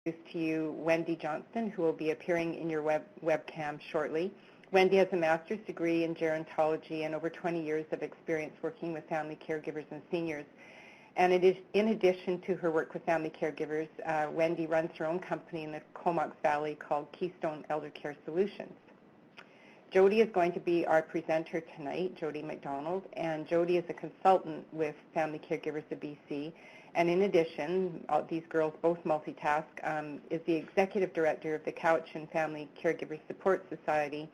introduce to you Wendy Johnston, who will be appearing in your webcam shortly. Wendy has a master's degree in gerontology and over 20 years of experience working with family caregivers and seniors. And it is in addition to her work with family caregivers, Wendy runs her own company in the Comox Valley called Keystone Elder Care Solutions. Jodie is going to be our presenter tonight, Jodie McDonald, and Jodie is a consultant with Family Caregivers of BC. And in addition, these girls both multitask, is the executive director of the Cowichan Family Caregivers Support Society,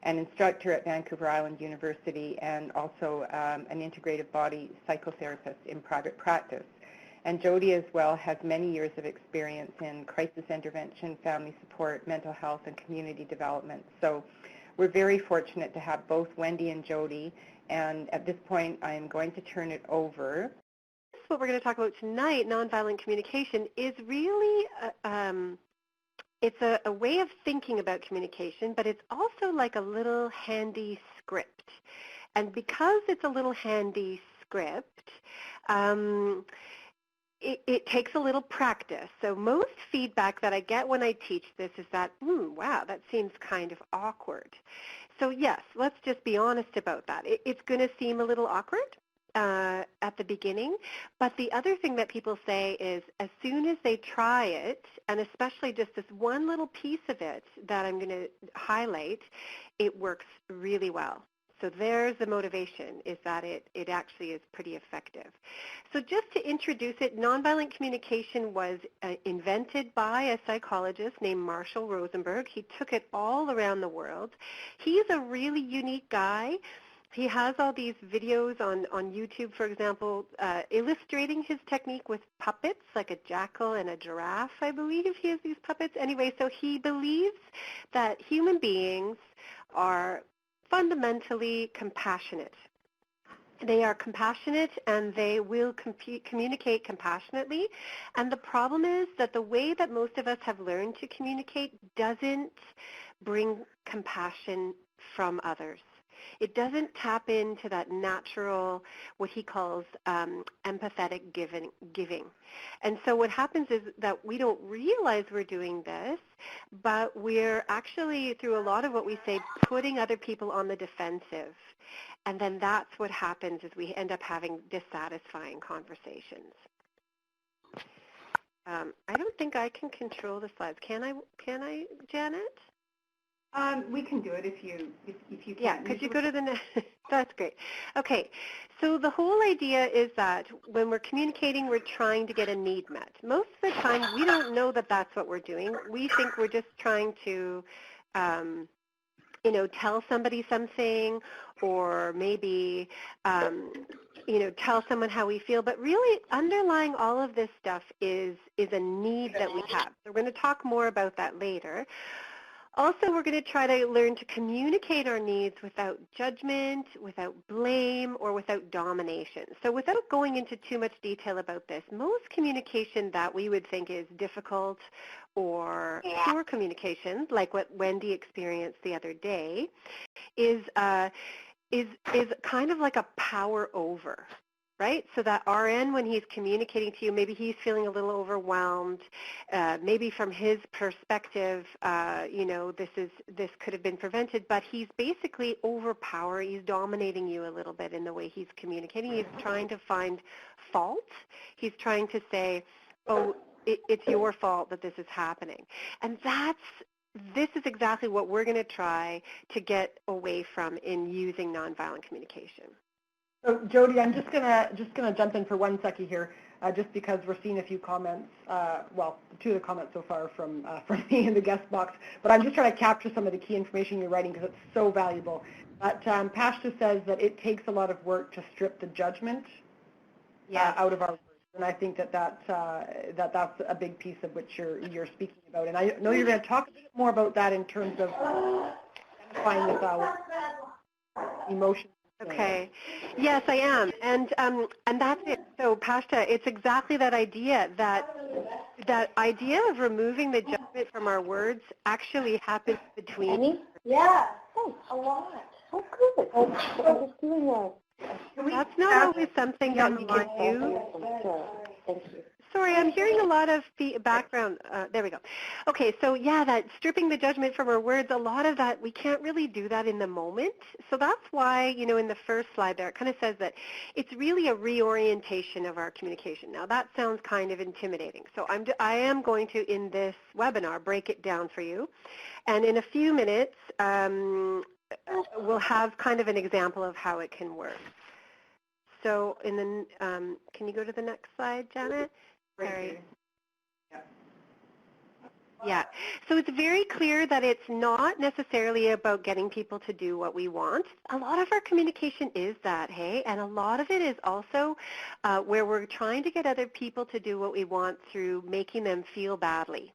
an instructor at Vancouver Island University, and also an integrative body psychotherapist in private practice. And Jodie as well has many years of experience in crisis intervention, family support, mental health, and community development. So we're very fortunate to have both Wendy and Jodie, and at this point I'm going to turn it over. What we're going to talk about tonight, nonviolent communication, is really it's a way of thinking about communication, but it's also like a little handy script. And because it's a little handy script, it takes a little practice. So most feedback that I get when I teach this is that, wow, that seems kind of awkward. So yes, let's just be honest about that. It's going to seem a little awkward at the beginning, but the other thing that people say is as soon as they try it, and especially just this one little piece of it that I'm going to highlight, it works really well. So there's the motivation, is that it actually is pretty effective. So just to introduce it, nonviolent communication was invented by a psychologist named Marshall Rosenberg. He took it all around the world. He's a really unique guy. He has all these videos on YouTube, for example, illustrating his technique with puppets, like a jackal and a giraffe, I believe he has these puppets. Anyway, so he believes that human beings are fundamentally compassionate. They are compassionate and they will communicate compassionately. And the problem is that the way that most of us have learned to communicate doesn't bring compassion from others. It doesn't tap into that natural, what he calls empathetic giving. And so what happens is that we don't realize we're doing this, but we're actually, through a lot of what we say, putting other people on the defensive. And then that's what happens is we end up having dissatisfying conversations. I don't think I can control the slides. Can I, Janet? We can do it if you can. Yeah, could you go to the next? That's great. Okay, so the whole idea is that when we're communicating, we're trying to get a need met. Most of the time, we don't know that that's what we're doing. We think we're just trying to, tell somebody something, or maybe, tell someone how we feel. But really, underlying all of this stuff is a need that we have. So we're going to talk more about that later. Also, we're going to try to learn to communicate our needs without judgment, without blame, or without domination. So without going into too much detail about this, most communication that we would think is difficult or poor communication, like what Wendy experienced the other day, is kind of like a power over. Right? So that RN, when he's communicating to you, maybe he's feeling a little overwhelmed. Maybe from his perspective, this could have been prevented, but he's basically overpowering. He's dominating you a little bit in the way he's communicating. He's trying to find fault. He's trying to say, oh, it's your fault that this is happening. And this is exactly what we're going to try to get away from in using nonviolent communication. So, Jodie, I'm just gonna jump in for 1 second here, just because we're seeing a few comments. Two of the comments so far from me in the guest box. But I'm just trying to capture some of the key information you're writing because it's so valuable. But Pashta says that it takes a lot of work to strip the judgment out of our words, and I think that's a big piece of which you're speaking about. And I know you're going to talk a bit more about that in terms of identifying with our emotions. Okay. Yes, I am, and that's it. So, Pashta, it's exactly that idea that idea of removing the judgment from our words actually happens between. Yeah. Thanks a lot. Oh, good. I'm just doing that. That's not always something that we can do. Thank you. Sorry, I'm hearing a lot of background. There we go. Okay, so yeah, that stripping the judgment from our words, a lot of that, we can't really do that in the moment. So that's why, you know, in the first slide there, it kind of says that it's really a reorientation of our communication. Now, that sounds kind of intimidating. So I am going to, in this webinar, break it down for you. And in a few minutes, we'll have kind of an example of how it can work. So in the, can you go to the next slide, Janet? Sorry. Yeah. So it's very clear that it's not necessarily about getting people to do what we want. A lot of our communication is that, hey, and a lot of it is also where we're trying to get other people to do what we want through making them feel badly.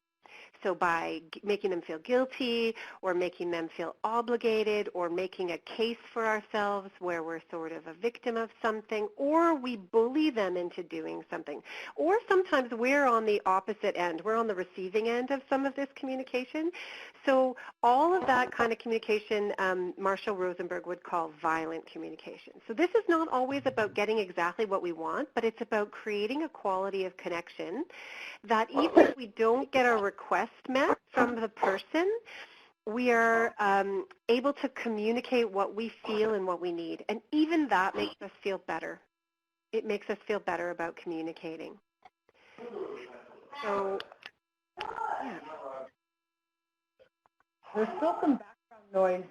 So by making them feel guilty or making them feel obligated or making a case for ourselves where we're sort of a victim of something, or we bully them into doing something. Or sometimes we're on the opposite end. We're on the receiving end of some of this communication. So all of that kind of communication, Marshall Rosenberg would call violent communication. So this is not always about getting exactly what we want, but it's about creating a quality of connection that even if we don't get our request met from the person, we are able to communicate what we feel and what we need. And even that makes us feel better. It makes us feel better about communicating. So, yeah. There's still some background noise.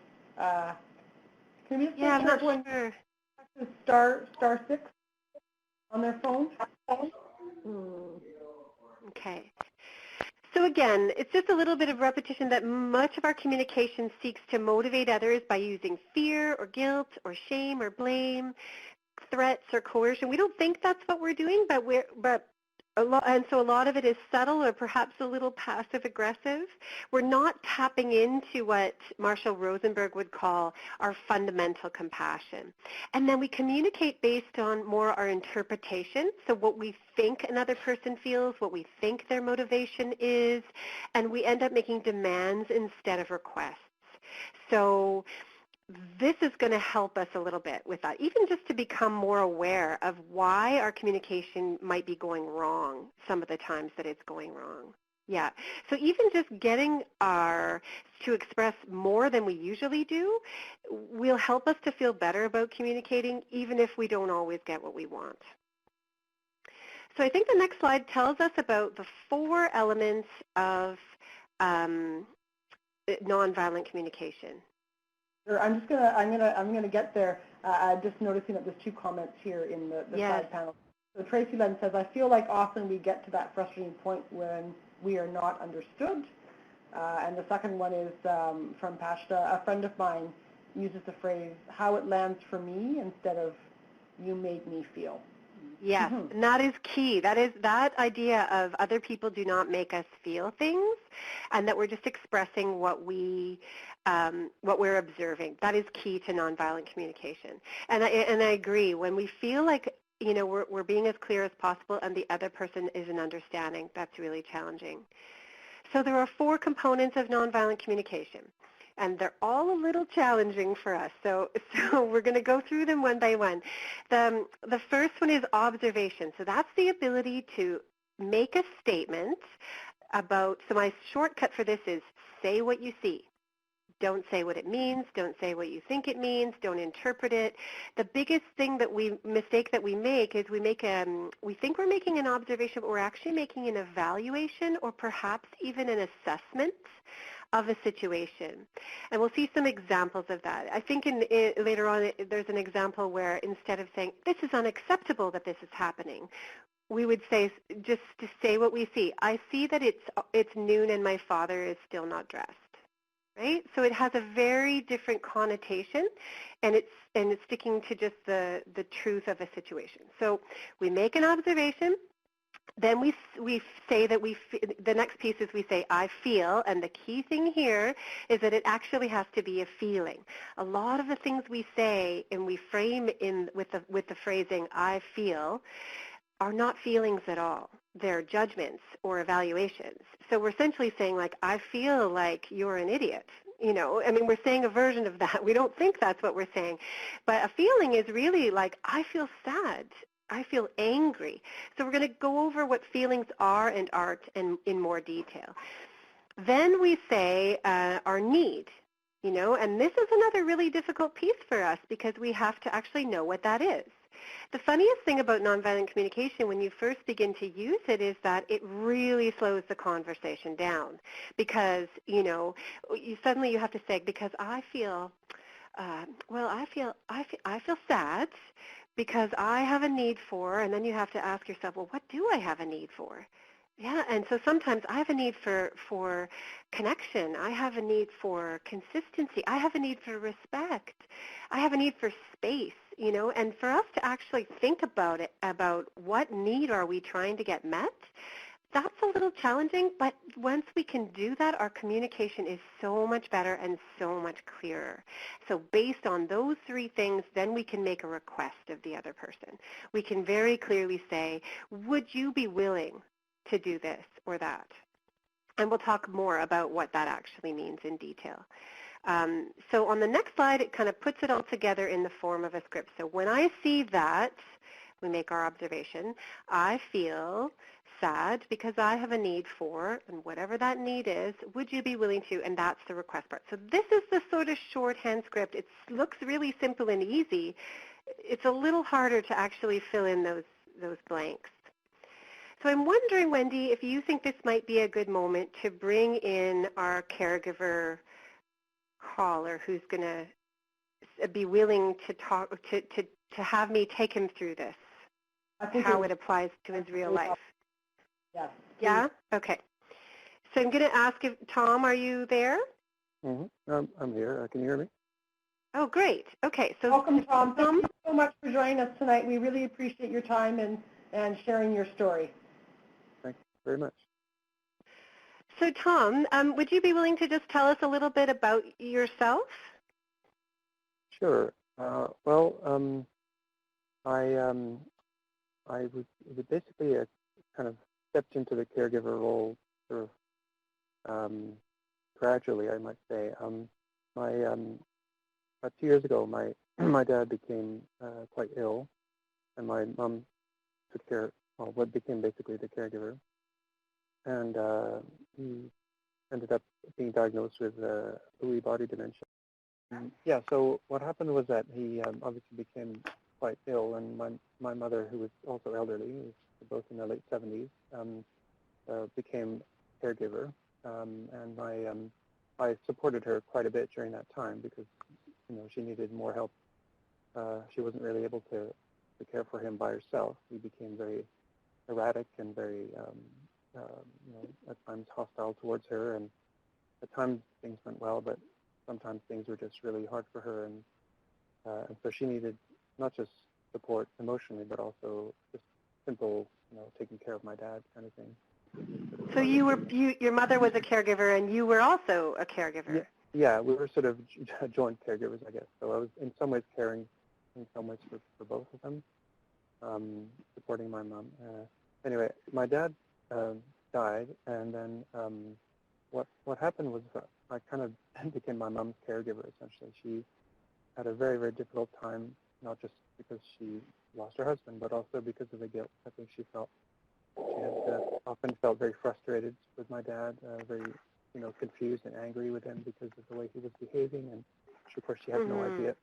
Can we just Yeah, I'm not sure. Star 6 on their phone? Okay. So again, it's just a little bit of repetition that much of our communication seeks to motivate others by using fear or guilt or shame or blame, threats or coercion. We don't think that's what we're doing, but a lot of it is subtle or perhaps a little passive aggressive. We're not tapping into what Marshall Rosenberg would call our fundamental compassion. And then we communicate based on more our interpretation, so what we think another person feels, what we think their motivation is, and we end up making demands instead of requests. So this is going to help us a little bit with that, even just to become more aware of why our communication might be going wrong some of the times that it's going wrong. Yeah, so even just getting to express more than we usually do will help us to feel better about communicating, even if we don't always get what we want. So I think the next slide tells us about the 4 elements of nonviolent communication. Sure, I'm gonna get there. Just noticing that there's 2 comments here in the side panel. So Tracy Len says, I feel like often we get to that frustrating point when we are not understood. And the second one is from Pashta. A friend of mine uses the phrase, how it lands for me instead of you made me feel. Yes, and that is key. That is that idea of other people do not make us feel things, and that we're just expressing what we're observing. That is key to nonviolent communication. And I agree. When we feel like we're being as clear as possible, and the other person isn't understanding, that's really challenging. So there are 4 components of nonviolent communication. And they're all a little challenging for us. So we're going to go through them one by one. The first one is observation. So that's the ability to make a statement about, so my shortcut for this is say what you see. Don't say what it means. Don't say what you think it means. Don't interpret it. The biggest mistake that we make is we think we're making an observation, but we're actually making an evaluation or perhaps even an assessment of a situation. And we'll see some examples of that. I think later on there's an example where instead of saying, this is unacceptable that this is happening, we would say, just to say what we see. I see that it's noon and my father is still not dressed. Right? So it has a very different connotation, and it's sticking to just the truth of a situation. So we make an observation. Then we say that the next piece is we say, I feel, and the key thing here is that it actually has to be a feeling. A lot of the things we say and we frame with the phrasing, I feel, are not feelings at all. They're judgments or evaluations. So we're essentially saying, like, I feel like you're an idiot. We're saying a version of that. We don't think that's what we're saying. But a feeling is really like, I feel sad. I feel angry. So we're going to go over what feelings are and aren't in more detail. Then we say our need, and this is another really difficult piece for us because we have to actually know what that is. The funniest thing about nonviolent communication when you first begin to use it is that it really slows the conversation down because, suddenly you have to say, because I feel sad because I have a need for, and then you have to ask yourself, well, what do I have a need for? Yeah, and so sometimes I have a need for connection. I have a need for consistency. I have a need for respect. I have a need for space, and for us to actually think about it, about what need are we trying to get met, that's a little challenging, but once we can do that, our communication is so much better and so much clearer. So based on those three things, then we can make a request of the other person. We can very clearly say, would you be willing to do this or that? And we'll talk more about what that actually means in detail. So on the next slide, it kind of puts it all together in the form of a script. So when I see that, we make our observation, I feel sad because I have a need for, and whatever that need is, would you be willing to, and that's the request part. So this is the sort of shorthand script. It looks really simple and easy. It's a little harder to actually fill in those blanks. So I'm wondering, Wendy, if you think this might be a good moment to bring in our caregiver caller who's going to be willing to talk, to have me take him through this, how it applies to his real life. Yes. Yeah? Okay. So I'm going to ask if, Tom, are you there? Mm-hmm. I'm here. Can you hear me? Oh, great. Okay. So welcome, Tom. Thank you so much for joining us tonight. We really appreciate your time and sharing your story. Thank you very much. So Tom, would you be willing to just tell us a little bit about yourself? Sure. I was basically kind of stepped into the caregiver role sort of gradually, I might say. About 2 years ago, my dad became quite ill, and my mom took care, what became basically the caregiver, and he ended up being diagnosed with Lewy body dementia. Yeah, so what happened was that he obviously became quite ill, and my mother, who was also elderly, was both in their late 70s, became caregiver, and I supported her quite a bit during that time because she needed more help. She wasn't really able to care for him by herself. He became very erratic and very at times hostile towards her, and at times things went well, but sometimes things were just really hard for her, and so she needed not just support emotionally, but also just simple, taking care of my dad kind of thing. So your mother was a caregiver, and you were also a caregiver. Yeah, we were sort of joint caregivers, I guess. So I was in some ways caring, in some ways for both of them, supporting my mom. Anyway, my dad died, and then what happened was I kind of became my mom's caregiver, essentially. She had a very, very difficult time, not just because she lost her husband, but also because of the guilt I think she felt. She had often felt very frustrated with my dad, very, confused and angry with him because of the way he was behaving, and of course she had no idea.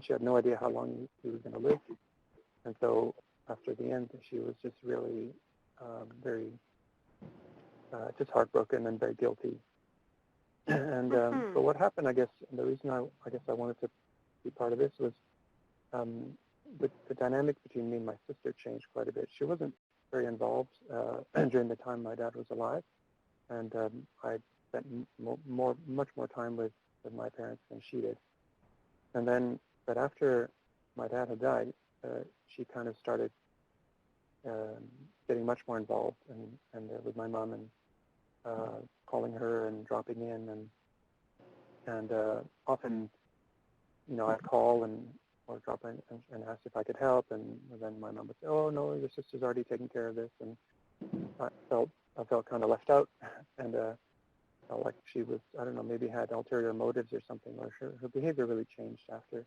She had no idea how long he was going to live, and so after the end, she was just really very just heartbroken and very guilty. And so what happened, I guess, and the reason I wanted to be part of this was the dynamic between me and my sister changed quite a bit. She wasn't very involved during the time my dad was alive, and I spent much more time with my parents than she did. And then, but after my dad had died, she kind of started getting much more involved and with my mom, and calling her and dropping in, and often, I'd call or drop in and ask if I could help, and then my mom would say, "Oh no, your sister's already taking care of this," and I felt kind of left out, and felt like she was, I don't know, maybe had ulterior motives or something, or her behavior really changed after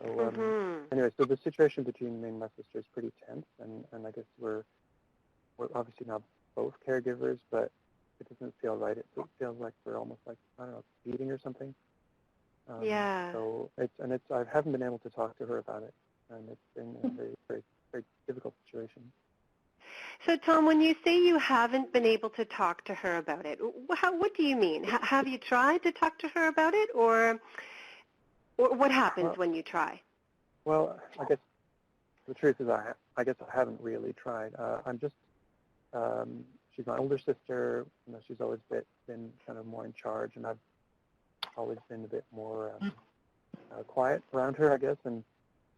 So anyway, so the situation between me and my sister is pretty tense, and I guess we're obviously not both caregivers, but it doesn't feel right. It feels like we're almost like, I don't know, competing or something. Yeah. So I haven't been able to talk to her about it, and it's been a very, very, very difficult situation. So, Tom, when you say you haven't been able to talk to her about it, what do you mean? Have you tried to talk to her about it, or what happens when you try? Well, I guess the truth is I guess I haven't really tried. I'm just, she's my older sister. You know, she's always been kind of more in charge, and I've always been a bit more quiet around her, I guess. And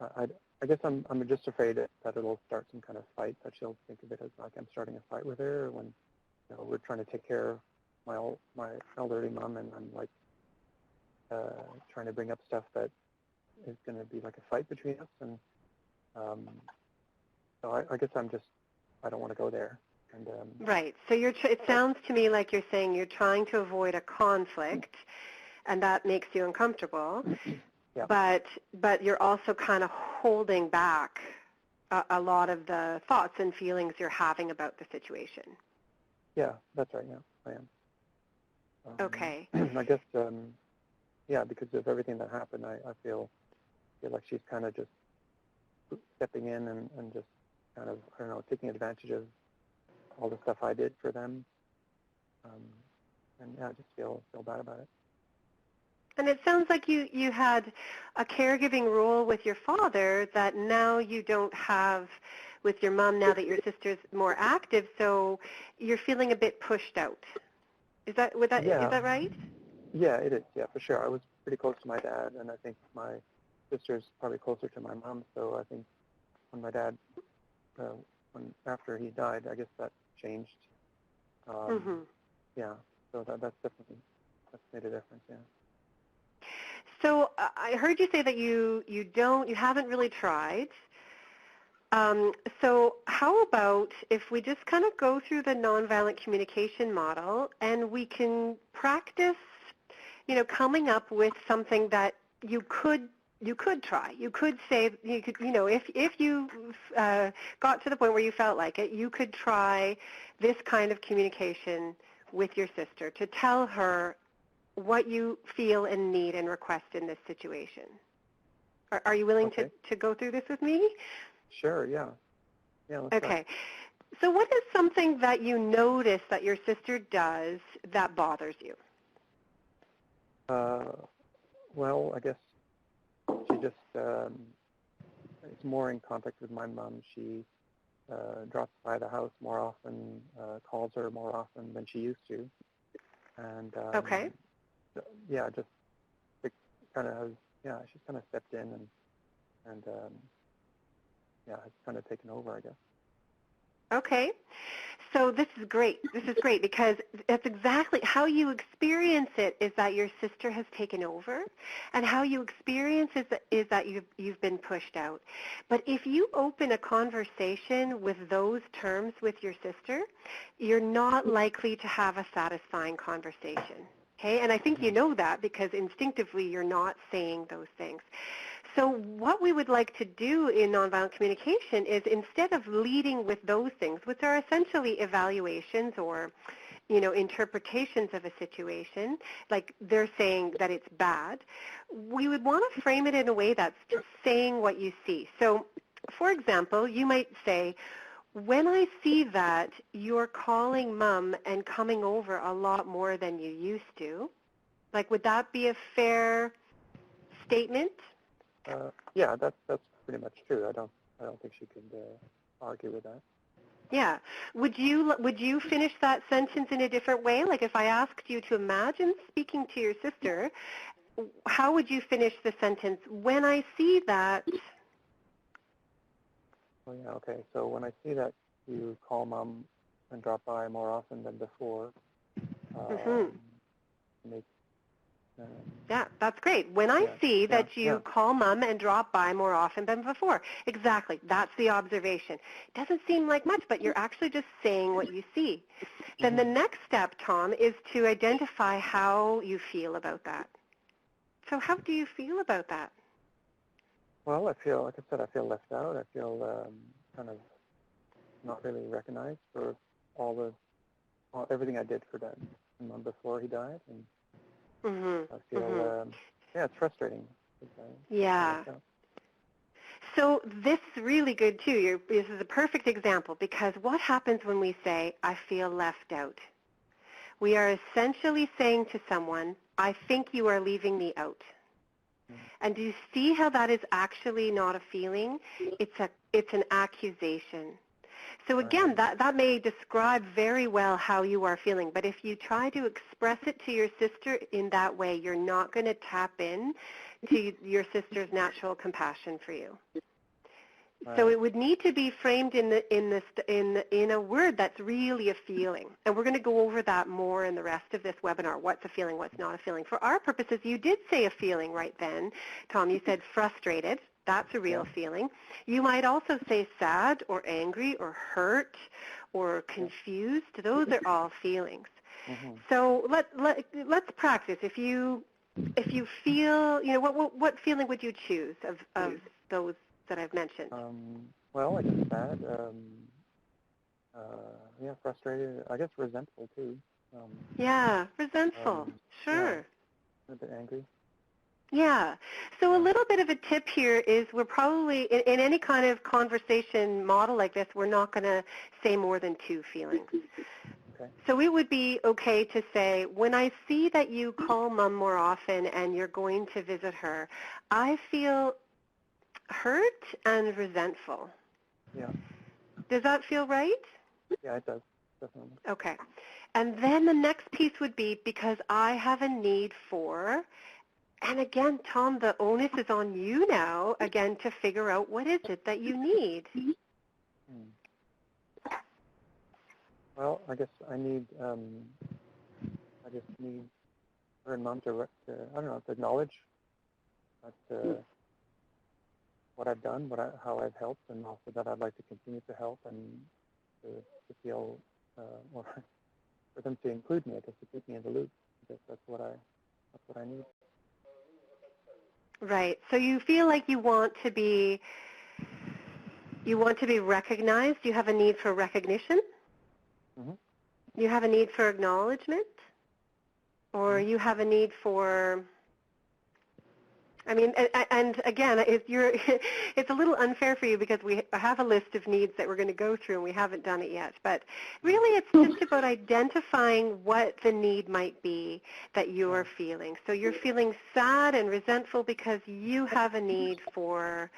I guess I'm just afraid that it'll start some kind of fight, that she'll think of it as like I'm starting a fight with her when, you know, we're trying to take care of my elderly mom, and I'm like trying to bring up stuff that is going to be like a fight between us. And so I guess I don't want to go there. And right. So it sounds to me like you're saying you're trying to avoid a conflict, and that makes you uncomfortable. Yeah. But you're also kind of holding back a lot of the thoughts and feelings you're having about the situation. Yeah, that's right. Yeah, I am. Okay. I guess, yeah, because of everything that happened, I feel like she's kind of just stepping in and just kind of, I don't know, taking advantage of all the stuff I did for them. And yeah, I just feel bad about it. And it sounds like you had a caregiving role with your father that now you don't have with your mom now that your sister's more active, so you're feeling a bit pushed out. Is that right? Yeah, it is. Yeah, for sure. I was pretty close to my dad, and I think my sister's probably closer to my mom. So I think when my dad, after he died, I guess that changed. Yeah. So that's made a difference. Yeah. So I heard you say that you haven't really tried. So how about if we just kind of go through the nonviolent communication model and we can practice, you know, coming up with something that you could try. You could say, you know, if you got to the point where you felt like it, you could try this kind of communication with your sister to tell her what you feel and need and request in this situation. Are you willing to go through this with me? Sure, yeah. Let's okay. So what is something that you notice that your sister does that bothers you? Well, I guess she just is more in contact with my mom. She drops by the house more often, calls her more often than she used to. And yeah, just kind of she's kind of stepped in and yeah, it's kind of taken over, I guess. Okay. So this is great. This is great because that's exactly how you experience it is that your sister has taken over, and how you experience is that you've been pushed out. But if you open a conversation with those terms with your sister, you're not likely to have a satisfying conversation. Okay? And I think you know that because instinctively you're not saying those things. So what we would like to do in nonviolent communication is instead of leading with those things, which are essentially evaluations or, you know, interpretations of a situation, like they're saying that it's bad, we would want to frame it in a way that's just saying what you see. So, for example, you might say, when I see that you're calling mom and coming over a lot more than you used to, like would that be a fair statement? Yeah, that's pretty much true. I don't think she could argue with that. Yeah. Would you finish that sentence in a different way? Like if I asked you to imagine speaking to your sister, how would you finish the sentence? When I see that. Oh yeah. Okay. So when I see that you call mom and drop by more often than before, yeah, that's great. When I see that you call mom and drop by more often than before. Exactly. That's the observation. It doesn't seem like much, but you're actually just saying what you see. Then the next step, Tom, is to identify how you feel about that. So how do you feel about that? Well, I feel, like I said, I feel left out. I feel kind of not really recognized for everything I did for Dad before he died, and I feel, yeah, it's frustrating. Yeah. So this is really good too. This is a perfect example, because what happens when we say, I feel left out? We are essentially saying to someone, I think you are leaving me out. And do you see how that is actually not a feeling? It's an accusation. So again, that may describe very well how you are feeling, but if you try to express it to your sister in that way, you're not going to tap in to your sister's natural compassion for you. So it would need to be framed in a word that's really a feeling. And we're going to go over that more in the rest of this webinar, what's a feeling, what's not a feeling. For our purposes, you did say a feeling right then, Tom. You said frustrated. That's a real feeling. You might also say sad or angry or hurt or confused. Those are all feelings. So let's practice. If you feel, what feeling would you choose of those that I've mentioned? Well, I guess sad. Yeah, frustrated. I guess resentful too. Yeah, resentful. Sure. Yeah, a bit angry. Yeah. So a little bit of a tip here is we're probably, in any kind of conversation model like this, we're not going to say more than two feelings. Okay. So it would be okay to say, when I see that you call Mom more often and you're going to visit her, I feel hurt and resentful. Yeah. Does that feel right? Yeah, it does, definitely. Okay. And then the next piece would be, because I have a need for, and again, Tom, the onus is on you now, again, to figure out what is it that you need. Well, I guess I just need her and Mom to I don't know, to acknowledge that what I've done, how I've helped, and also that I'd like to continue to help, and to feel, or for them to include me, I guess, to keep me in the loop. I guess that's what I need. Right. So you feel like you want to be recognized. You have a need for recognition. You have a need for acknowledgement, or you have a need for, I mean, and again, it's a little unfair for you because we have a list of needs that we're going to go through and we haven't done it yet. But really, it's just about identifying what the need might be that you're feeling. So you're feeling sad and resentful because you have a need for,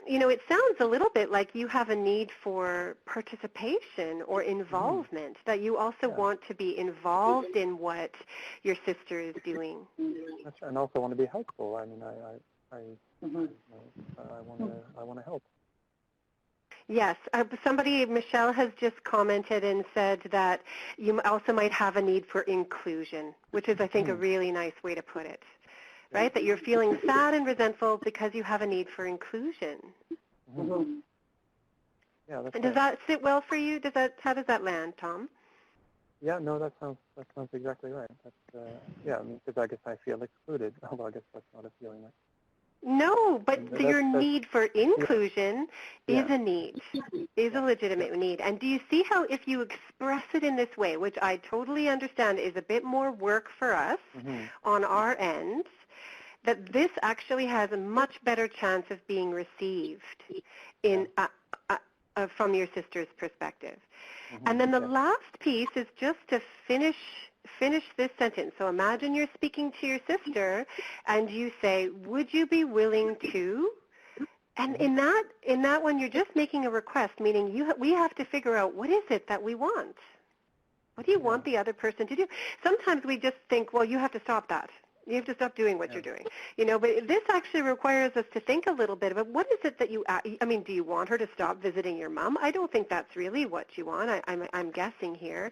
it sounds a little bit like you have a need for participation or involvement, that you also want to be involved in what your sister is doing. That's right, and also want to be helpful. I mean, I want to help. Yes, Michelle has just commented and said that you also might have a need for inclusion, which is, I think, a really nice way to put it. Right, that you're feeling sad and resentful because you have a need for inclusion. Yeah, that's and does that sit well for you? How does that land, Tom? Yeah, no, that sounds exactly right. That's yeah, I mean, because I guess I feel excluded, although I guess that's not a feeling. Right? No, but your need for inclusion is a need, is a legitimate need. And do you see how if you express it in this way, which I totally understand is a bit more work for us on our end, that this actually has a much better chance of being received from your sister's perspective. And then the last piece is just to finish this sentence. So imagine you're speaking to your sister and you say, would you be willing to? And in that one, you're just making a request, meaning we have to figure out, what is it that we want? What do you want the other person to do? Sometimes we just think, well, you have to stop that. You have to stop doing what you're doing. But this actually requires us to think a little bit about what is it that do you want her to stop visiting your mom? I don't think that's really what you want. I'm guessing here.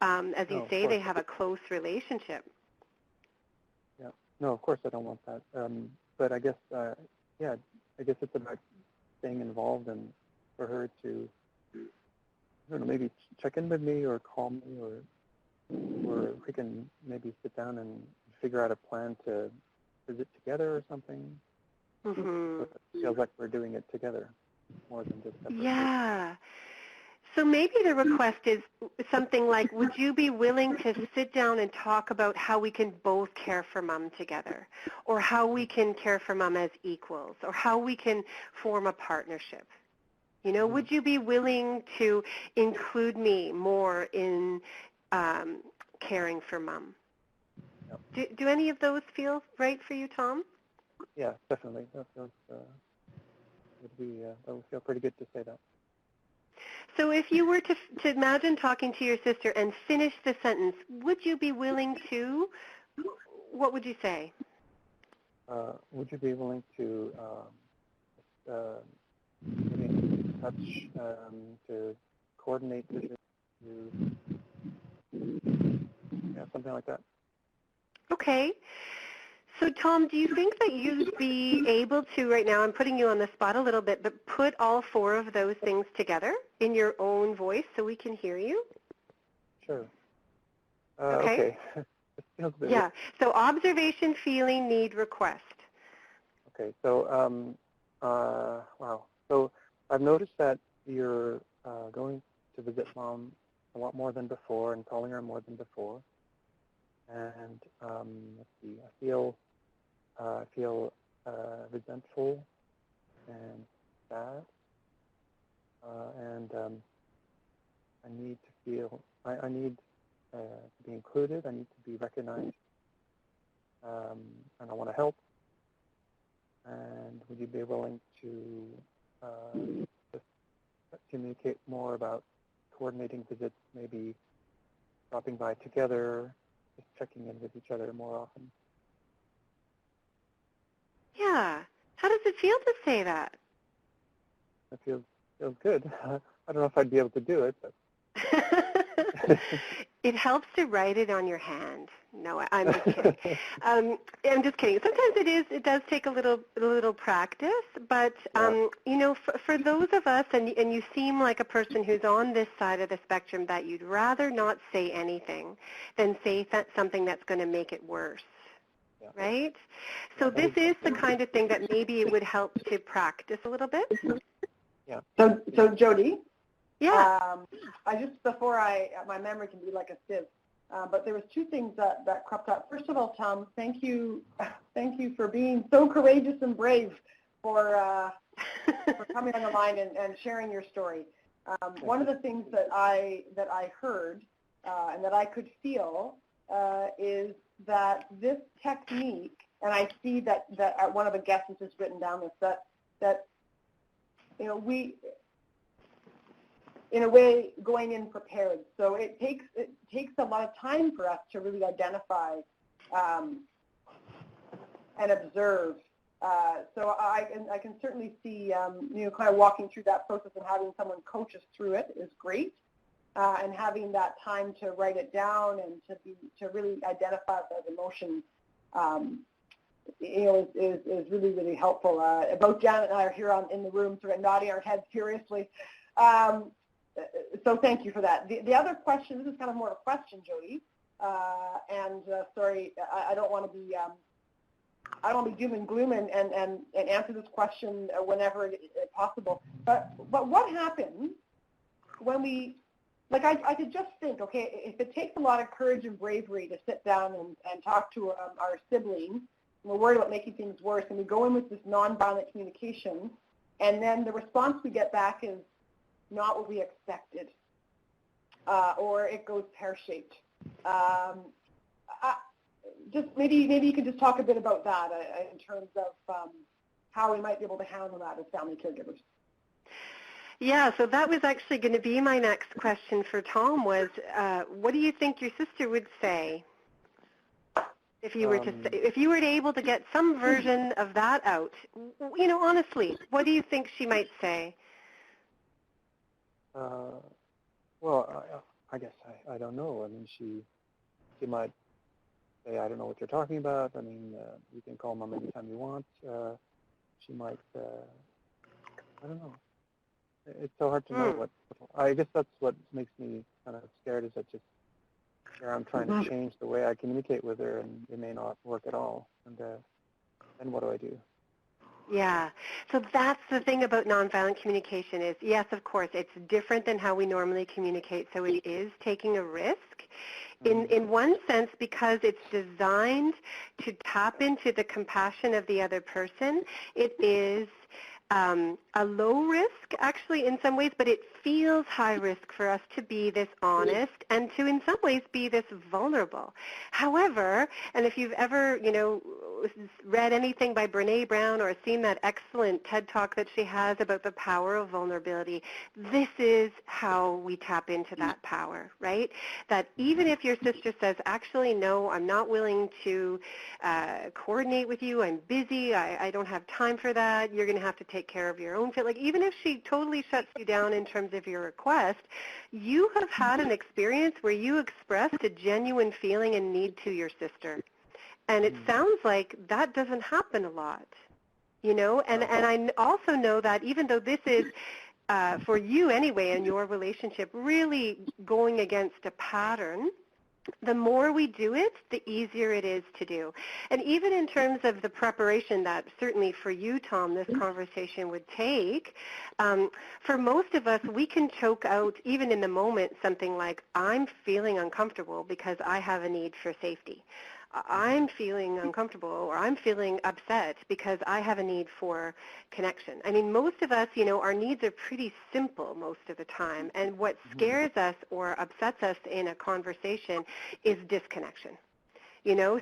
As you say, they have a close relationship. Yeah. No, of course I don't want that. But I guess, I guess it's about staying involved and for her to, I don't know, maybe check in with me or call me or we can maybe sit down and figure out a plan to visit together or something. Mm-hmm. So it feels like we're doing it together more than just separately. Yeah. So maybe the request is something like, would you be willing to sit down and talk about how we can both care for Mom together, or how we can care for Mom as equals, or how we can form a partnership? You know, would you be willing to include me more in caring for Mom? Yep. Do any of those feel right for you, Tom? Yeah, definitely. That feels that would feel pretty good to say that. So if you were to imagine talking to your sister and finish the sentence, would you be willing to? What would you say? Would you be willing to maybe in touch to coordinate visits, something like that? Okay. So Tom, do you think that you'd be able to, right now, I'm putting you on the spot a little bit, but put all four of those things together in your own voice so we can hear you? Sure. Okay. It feels a bit Yeah. So observation, feeling, need, request. Okay. So, wow. So I've noticed that you're going to visit Mom a lot more than before and calling her more than before. And let's see. I feel resentful and sad, and I need to feel. I need to be included. I need to be recognized, and I want to help. And would you be willing to just communicate more about coordinating visits, maybe stopping by together, just checking in with each other more often? Yeah. How does it feel to say that? It feels good. I don't know if I'd be able to do it, but It helps to write it on your hand. No, I'm just kidding. I'm just kidding. Sometimes it does take a little practice, but you know, for those of us, and you seem like a person who's on this side of the spectrum, that you'd rather not say anything than say something that's going to make it worse. Yeah. Right? So this is the kind of thing that maybe it would help to practice a little bit. Yeah. So Jodie, Yeah. I just, before my memory can be like a sieve, but there was two things that cropped up. First of all, Tom, thank you for being so courageous and brave for coming on the line and sharing your story. One of the things that I heard and that I could feel is that this technique, and I see that one of the guests has just written down this, that you know, we, in a way, going in prepared. So it takes a lot of time for us to really identify and observe. So I can certainly see, you know, kind of walking through that process and having someone coach us through it is great. And having that time to write it down and to really identify those emotions, you know, is really, really helpful. Both Janet and I are here in the room, sort of nodding our heads furiously. So thank you for that. The other question, this is kind of more of a question, Jodie, and sorry, I don't want to be doom and gloom and answer this question whenever possible. But what happens when we, like, I could just think, okay, if it takes a lot of courage and bravery to sit down and talk to our sibling, and we're worried about making things worse, and we go in with this nonviolent communication, and then the response we get back is not what we expected, or it goes pear-shaped. Just maybe you could just talk a bit about that in terms of how we might be able to handle that as family caregivers. Yeah, so that was actually going to be my next question for Tom was, what do you think your sister would say if you were if you were able to get some version of that out? You know, honestly, what do you think she might say? Well, I guess I don't know. I mean, she might say, I don't know what you're talking about. I mean, you can call Mom anytime you want. She might, I don't know. It's so hard to know what, I guess that's what makes me kind of scared, is that just here I'm trying to change the way I communicate with her, and it may not work at all. And then what do I do? Yeah. So that's the thing about nonviolent communication is, yes, of course, it's different than how we normally communicate, so it is taking a risk. In one sense, because it's designed to tap into the compassion of the other person, it is a low risk, actually, in some ways, but it feels high risk for us to be this honest and to, in some ways, be this vulnerable. However, and if you've ever, read anything by Brene Brown or seen that excellent TED Talk that she has about the power of vulnerability, this is how we tap into that power, right? That even if your sister says, actually, no, I'm not willing to coordinate with you, I'm busy, I don't have time for that, you're going to have to take care of your own fit. Like, even if she totally shuts you down in terms of your request, you have had an experience where you expressed a genuine feeling and need to your sister. And it sounds like that doesn't happen a lot, and I also know that even though this is, for you anyway, in your relationship, really going against a pattern, the more we do it, the easier it is to do. And even in terms of the preparation that certainly for you, Tom, this conversation would take, for most of us, we can choke out, even in the moment, something like, I'm feeling uncomfortable because I have a need for safety. I'm feeling uncomfortable, or I'm feeling upset because I have a need for connection. I mean, most of us, our needs are pretty simple most of the time, and what scares us or upsets us in a conversation is disconnection.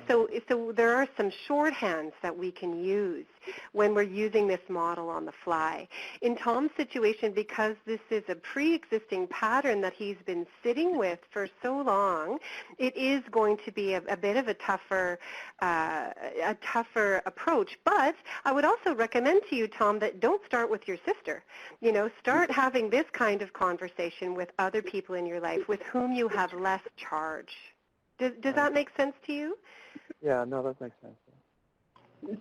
So there are some shorthands that we can use when we're using this model on the fly. In Tom's situation, because this is a pre-existing pattern that he's been sitting with for so long, it is going to be a bit of a tougher approach. But I would also recommend to you, Tom, that don't start with your sister. Start having this kind of conversation with other people in your life with whom you have less charge. Does that make sense to you? Yeah, no, that makes sense.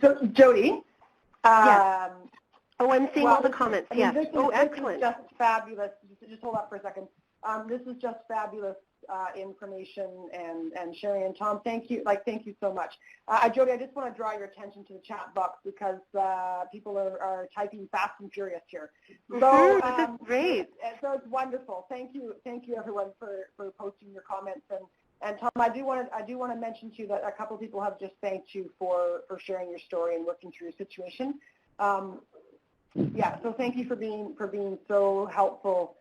So, Jodie. Yes. Oh, I'm seeing all the comments. Yes. This is Excellent. just fabulous. Just hold up for a second. This is just fabulous information and sharing. And Tom, thank you so much. Jodie, I just want to draw your attention to the chat box because people are typing fast and furious here. So this is great. So it's wonderful. Thank you everyone for posting your comments. And Tom, I do want to mention to you that a couple of people have just thanked you for sharing your story and working through your situation. So thank you for being so helpful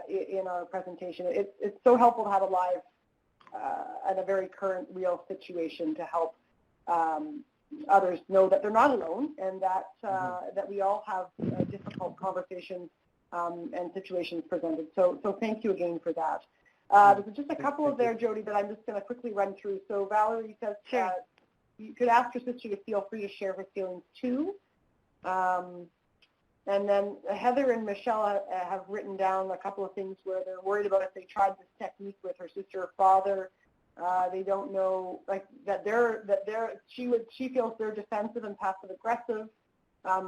in our presentation. It's so helpful to have a live and a very current, real situation to help others know that they're not alone and that that we all have difficult conversations and situations presented. So thank you again for that. There's just a couple of there, Jodie, that I'm just going to quickly run through. So Valerie says, you could ask your sister to feel free to share her feelings too. And then Heather and Michelle have written down a couple of things where they're worried about if they tried this technique with her sister or father. They don't know, like she feels they're defensive and passive aggressive.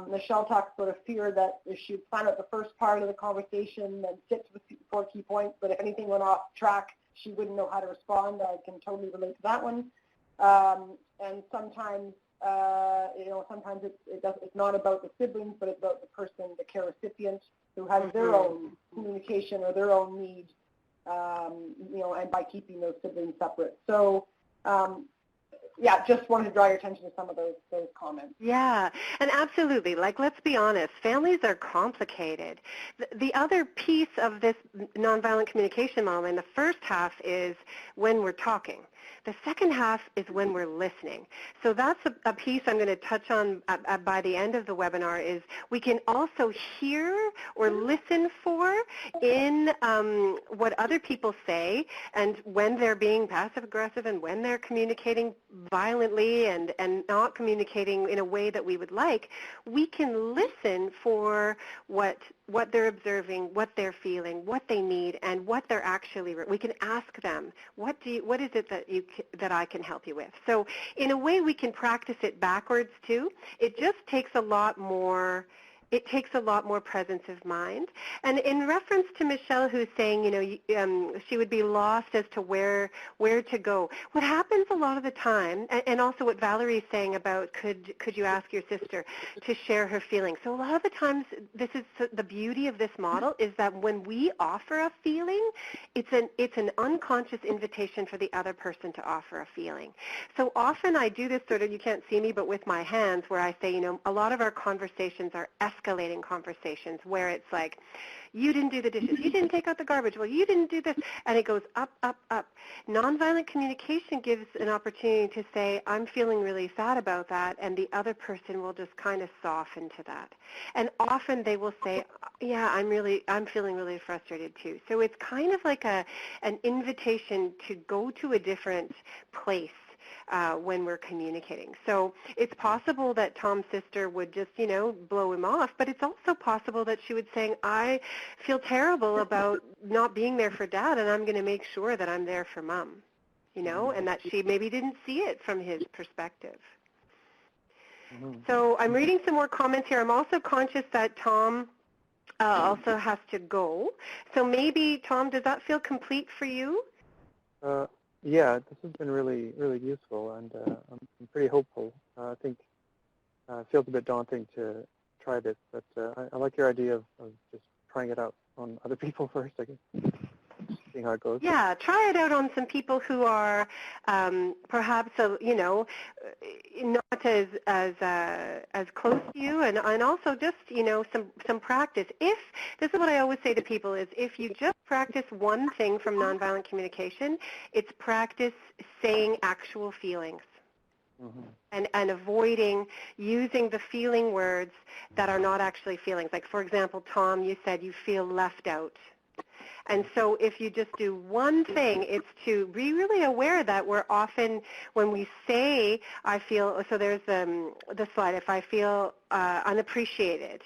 Michelle talks about a fear that if she would plan out the first part of the conversation and stick to the 4 key points, but if anything went off track, she wouldn't know how to respond. I can totally relate to that one. And sometimes, sometimes it's not about the siblings, but it's about the person, the care recipient, who has their own communication or their own need, and by keeping those siblings separate. So, just wanted to draw your attention to some of those comments. Yeah, and absolutely. Like, let's be honest, families are complicated. The other piece of this nonviolent communication model in the first half is when we're talking. The second half is when we're listening. So that's a piece I'm going to touch on by the end of the webinar is we can also hear or listen for in what other people say and when they're being passive-aggressive and when they're communicating violently and not communicating in a way that we would like. We can listen for what they're observing, what they're feeling, what they need, and what they're actually. We can ask them, what is it that I can help you with? So in a way, we can practice it backwards too. It just takes a lot more It takes a lot more presence of mind. And in reference to Michelle, who's saying, she would be lost as to where to go. What happens a lot of the time, and also what Valerie's saying about could you ask your sister to share her feelings. So a lot of the times, this is the beauty of this model, is that when we offer a feeling, it's an unconscious invitation for the other person to offer a feeling. So often I do this sort of, you can't see me, but with my hands, where I say, a lot of our conversations are escalating conversations, where it's like, you didn't do the dishes, you didn't take out the garbage, well, you didn't do this, and it goes up, up, up. Nonviolent communication gives an opportunity to say, I'm feeling really sad about that, and the other person will just kind of soften to that. And often they will say, yeah, I'm feeling really frustrated too. So it's kind of like an invitation to go to a different place when we're communicating. So it's possible that Tom's sister would just, blow him off, but it's also possible that she would say, I feel terrible about not being there for Dad, and I'm going to make sure that I'm there for Mom, and that she maybe didn't see it from his perspective. So I'm reading some more comments here. I'm also conscious that Tom also has to go. So maybe, Tom, does that feel complete for you? Yeah, this has been really, really useful, and I'm pretty hopeful. I think it feels a bit daunting to try this, but I like your idea of just trying it out on other people first, I guess, seeing how it goes. Yeah, try it out on some people who are perhaps, not as close to you, and also just, some practice. This is what I always say to people, is if you just practice one thing from nonviolent communication, it's practice saying actual feelings. And avoiding using the feeling words that are not actually feelings. Like, for example, Tom, you said you feel left out. And so if you just do one thing, it's to be really aware that we're often, when we say, I feel, so there's the slide, if I feel unappreciated,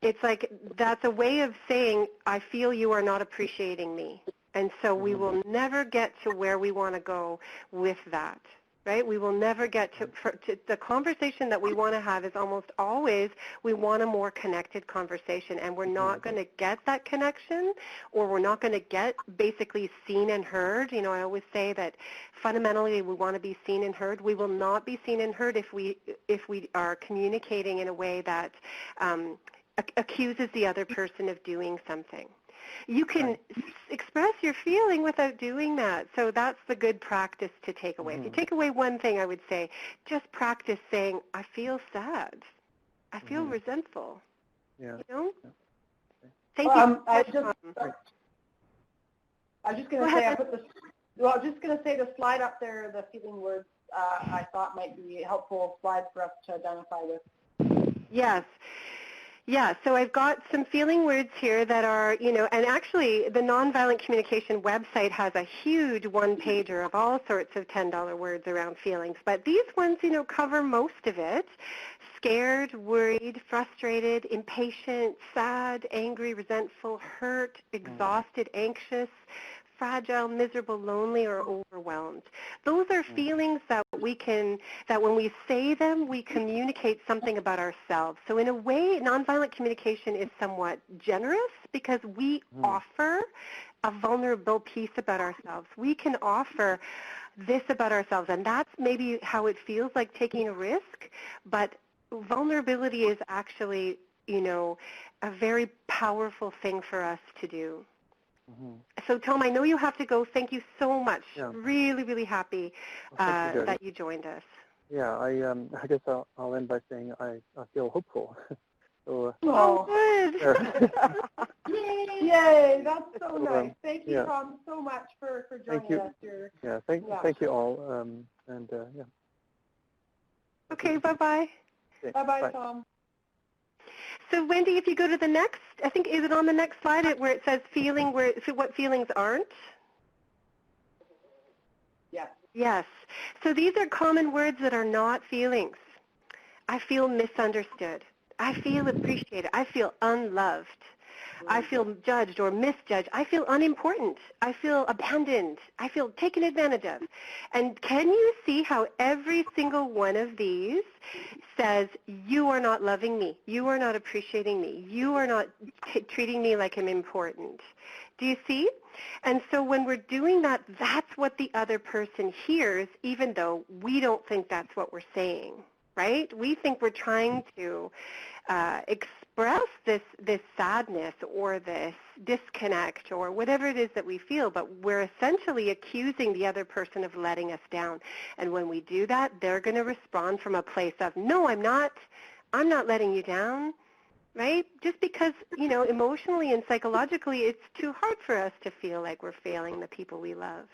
it's like that's a way of saying, I feel you are not appreciating me. And so we will never get to where we want to go with that. Right? We will never get to the conversation that we want to have is almost always we want a more connected conversation, and we're not going to get that connection, or we're not going to get basically seen and heard. I always say that fundamentally we want to be seen and heard. We will not be seen and heard if we are communicating in a way that accuses the other person of doing something. You can express your feeling without doing that. So that's the good practice to take away. If you take away one thing, I would say just practice saying, I feel sad. I feel resentful. Yeah. Thank you. I was just going to say, the slide up there, the feeling words, I thought might be a helpful slide for us to identify with. Yes. Yeah, so I've got some feeling words here that are, and actually the Nonviolent Communication website has a huge one-pager of all sorts of $10 words around feelings. But these ones, cover most of it. Scared, worried, frustrated, impatient, sad, angry, resentful, hurt, exhausted, anxious, fragile, miserable, lonely, or overwhelmed. Those are feelings that when we say them, we communicate something about ourselves. So in a way, nonviolent communication is somewhat generous because we offer a vulnerable piece about ourselves. We can offer this about ourselves, and that's maybe how it feels like taking a risk, but vulnerability is actually, a very powerful thing for us to do. So, Tom, I know you have to go. Thank you so much. Yeah. Really, really happy that you joined us. Yeah, I guess I'll end by saying I feel hopeful. So, good. Yay, that's so nice. Thank you, Tom, so much for joining us. Thank you all. Okay, bye-bye. Okay, bye-bye, Tom. So, Wendy, if you go to the next, I think, is it on the next slide where it says what feelings aren't? Yes. Yes. So these are common words that are not feelings. I feel misunderstood. I feel appreciated. I feel unloved. I feel judged or misjudged. I feel unimportant. I feel abandoned. I feel taken advantage of. And can you see how every single one of these says, you are not loving me. You are not appreciating me. You are not treating me like I'm important. Do you see? And so when we're doing that, that's what the other person hears, even though we don't think that's what we're saying, right? We think we're trying to express this sadness or this disconnect or whatever it is that we feel, but we're essentially accusing the other person of letting us down. And when we do that, they're going to respond from a place of, no, I'm not letting you down. Right? Just because, emotionally and psychologically, it's too hard for us to feel like we're failing the people we love.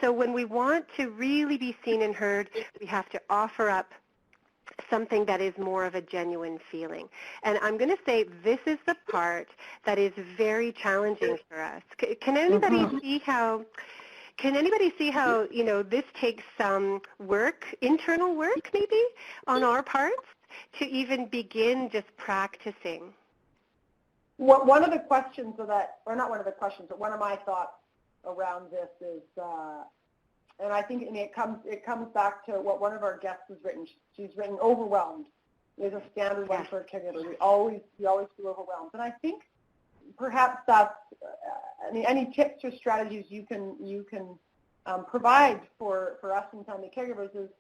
So when we want to really be seen and heard, we have to offer up something that is more of a genuine feeling. And I'm going to say this is the part that is very challenging for us. Can anybody see how... Can anybody see how, this takes some work, internal work maybe, on our parts to even begin just practicing? One of the questions of that, or not one of the questions, but one of my thoughts around this is, and I think it comes back to what one of our guests has written. She's written overwhelmed is a standard one for a caregiver. We always feel overwhelmed. And I think perhaps that's, any tips or strategies you can provide for us in family caregivers is,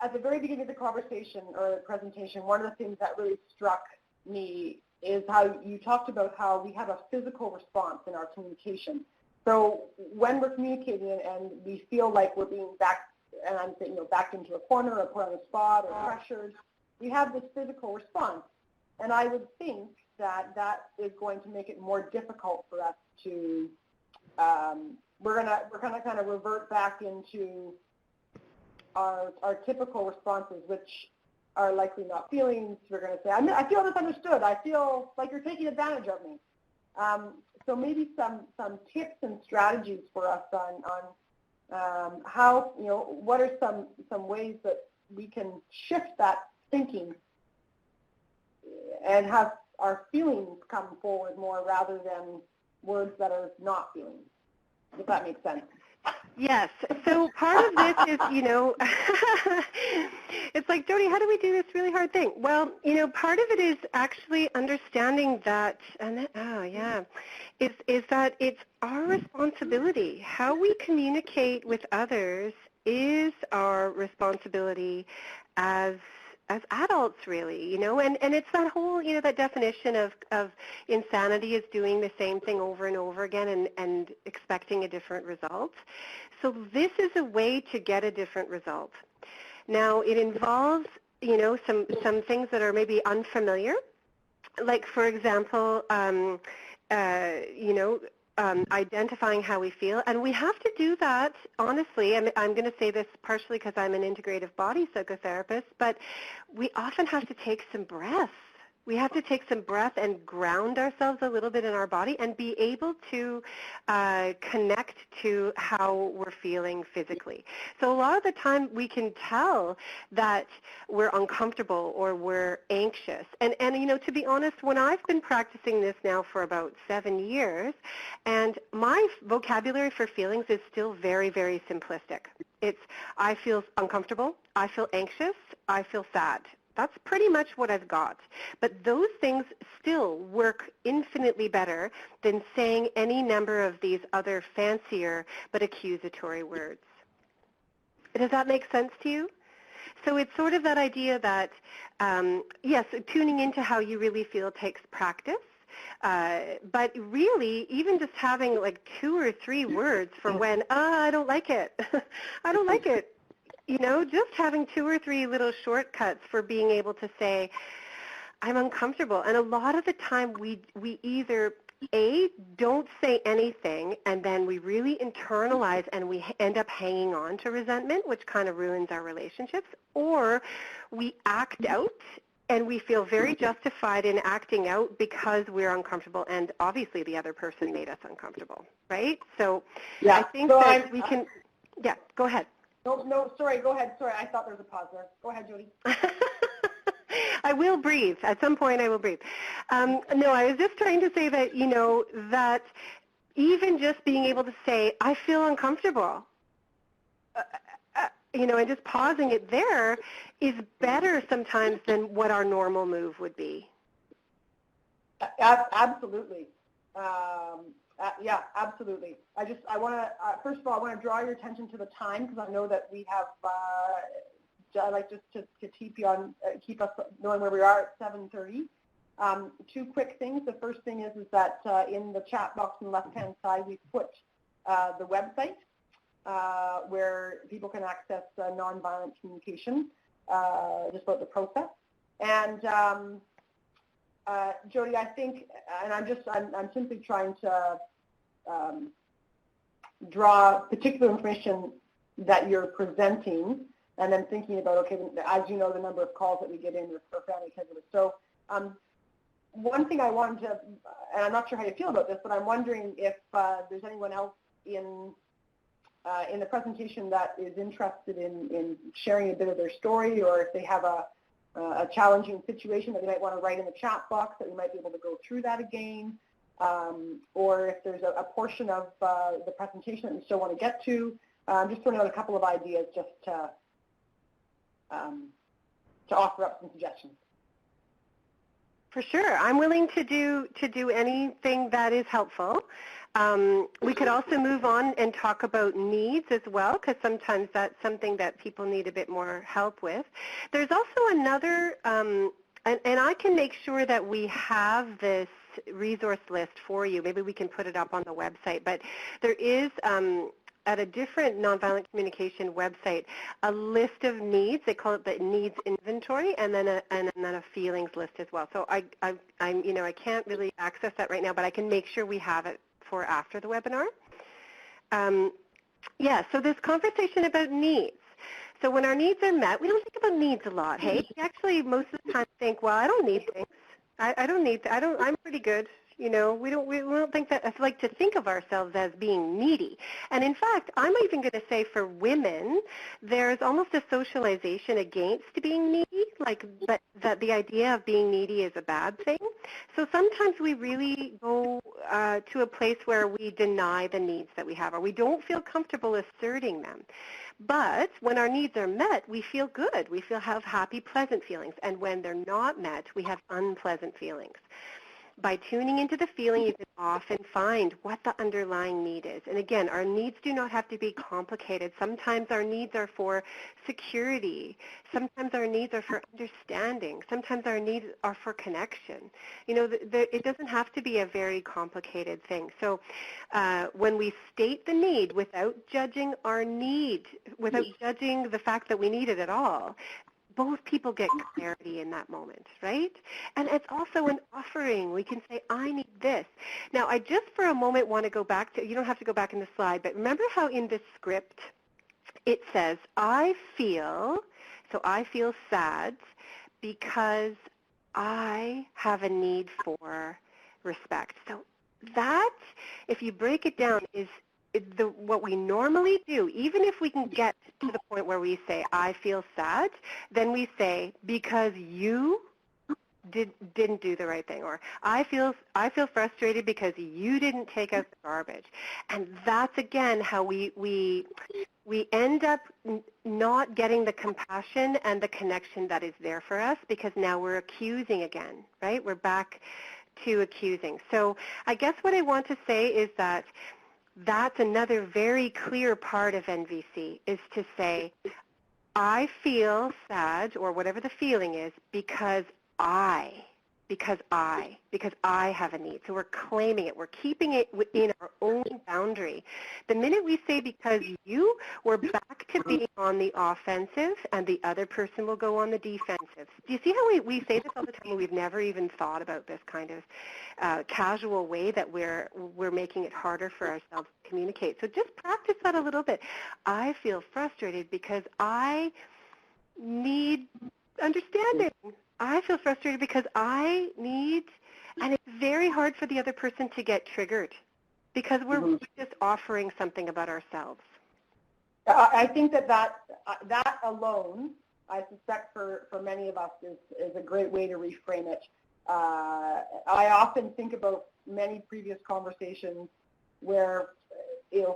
at the very beginning of the conversation or the presentation, one of the things that really struck me is how you talked about how we have a physical response in our communication. So when we're communicating and we feel like we're being backed, and I'm saying, backed into a corner or put on the spot or pressured, we have this physical response. And I would think that is going to make it more difficult for us to, we're gonna kind of revert back into our typical responses, which are likely not feelings. We're going to say, I feel misunderstood. I feel like you're taking advantage of me. So maybe some tips and strategies for us on how, what are some ways that we can shift that thinking and have our feelings come forward more rather than words that are not feelings, if that makes sense. Yes. So part of this is, it's like, Jodie, how do we do this really hard thing? Well, part of it is actually understanding that, is that it's our responsibility. How we communicate with others is our responsibility as adults, really, and it's that whole, that definition of insanity is doing the same thing over and over again and expecting a different result. So this is a way to get a different result. Now, it involves, some things that are maybe unfamiliar, like, for example, identifying how we feel. And we have to do that, honestly, I'm going to say this partially because I'm an integrative body psychotherapist, but we often have to take some breaths. We have to take some breath and ground ourselves a little bit in our body and be able to connect to how we're feeling physically. So a lot of the time we can tell that we're uncomfortable or we're anxious. And to be honest, when I've been practicing this now for about 7 years, and my vocabulary for feelings is still very, very simplistic. It's, I feel uncomfortable, I feel anxious, I feel sad. That's pretty much what I've got. But those things still work infinitely better than saying any number of these other fancier but accusatory words. Does that make sense to you? So it's sort of that idea that, yes, tuning into how you really feel takes practice. But really, even just having like 2 or 3 words for when, I don't like it. I don't like it. Just having 2 or 3 little shortcuts for being able to say, I'm uncomfortable. And a lot of the time we either, A, don't say anything, and then we really internalize and we end up hanging on to resentment, which kind of ruins our relationships, or we act out and we feel very justified in acting out because we're uncomfortable, and obviously the other person made us uncomfortable, right? So yeah, I think that we can, go ahead. No, sorry, go ahead. Sorry, I thought there was a pause there. Go ahead, Jodie. I will breathe. At some point I will breathe. No, I was just trying to say that, that even just being able to say, I feel uncomfortable, and just pausing it there is better sometimes than what our normal move would be. Absolutely. Yeah, absolutely. I want to, first of all, I want to draw your attention to the time, because I know that we have, I like just to keep us knowing where we are at 7:30. Two quick things. The first thing is that in the chat box on the left-hand side, we put the website where people can access nonviolent communication, just about the process. And Jodie, I think, and I'm simply trying to draw particular information that you're presenting, and then thinking about, okay, as you know, the number of calls that we get in for family caregivers. So one thing I wanted to, and I'm not sure how you feel about this, but I'm wondering if there's anyone else in the presentation that is interested in sharing a bit of their story, or if they have a challenging situation that they might want to write in the chat box, that we might be able to go through that again, or if there's a portion of the presentation that we still want to get to. Just throwing out a couple of ideas just to offer up some suggestions. For sure. I'm willing to do anything that is helpful. We could also move on and talk about needs as well, because sometimes that's something that people need a bit more help with. There's also another, and I can make sure that we have this resource list for you. Maybe we can put it up on the website, but there is at a different nonviolent communication website a list of needs. They call it the needs inventory, and then a feelings list as well. So I can't really access that right now, but I can make sure we have it for after the webinar. So this conversation about needs. So when our needs are met, we don't think about needs a lot. Hey, we actually most of the time think, well, I don't need things. I'm pretty good. We don't think that. I like to think of ourselves as being needy. And in fact, I'm even going to say for women, there's almost a socialization against being needy, that the idea of being needy is a bad thing. So sometimes we really go to a place where we deny the needs that we have, or we don't feel comfortable asserting them. But when our needs are met, we feel good. We have happy, pleasant feelings. And when they're not met, we have unpleasant feelings. By tuning into the feeling, you can often find what the underlying need is. And again, our needs do not have to be complicated. Sometimes our needs are for security. Sometimes our needs are for understanding. Sometimes our needs are for connection. It doesn't have to be a very complicated thing. So when we state the need without judging our need, without judging the fact that we need it at all, both people get clarity in that moment, right? And it's also an offering. We can say, I need this. Now, I just for a moment want to go back to, you don't have to go back in the slide, but remember how in the script it says, I feel sad because I have a need for respect. So that, if you break it down, is what we normally do. Even if we can get to the point where we say, I feel sad, then we say, because you didn't do the right thing, or I feel frustrated because you didn't take out the garbage. And that's, again, how we end up not getting the compassion and the connection that is there for us, because now we're accusing again, right? We're back to accusing. So I guess what I want to say is that that's another very clear part of NVC, is to say, I feel sad, or whatever the feeling is, because I have a need. So we're claiming it. We're keeping it within our own boundary. The minute we say because you, we're back to being on the offensive, and the other person will go on the defensive. Do you see how we say this all the time, and we've never even thought about this kind of casual way that we're making it harder for ourselves to communicate? So just practice that a little bit. I feel frustrated because I need understanding. I feel frustrated because I need, and it's very hard for the other person to get triggered, because we're just offering something about ourselves. I think that alone I suspect for many of us is a great way to reframe it. I often think about many previous conversations where,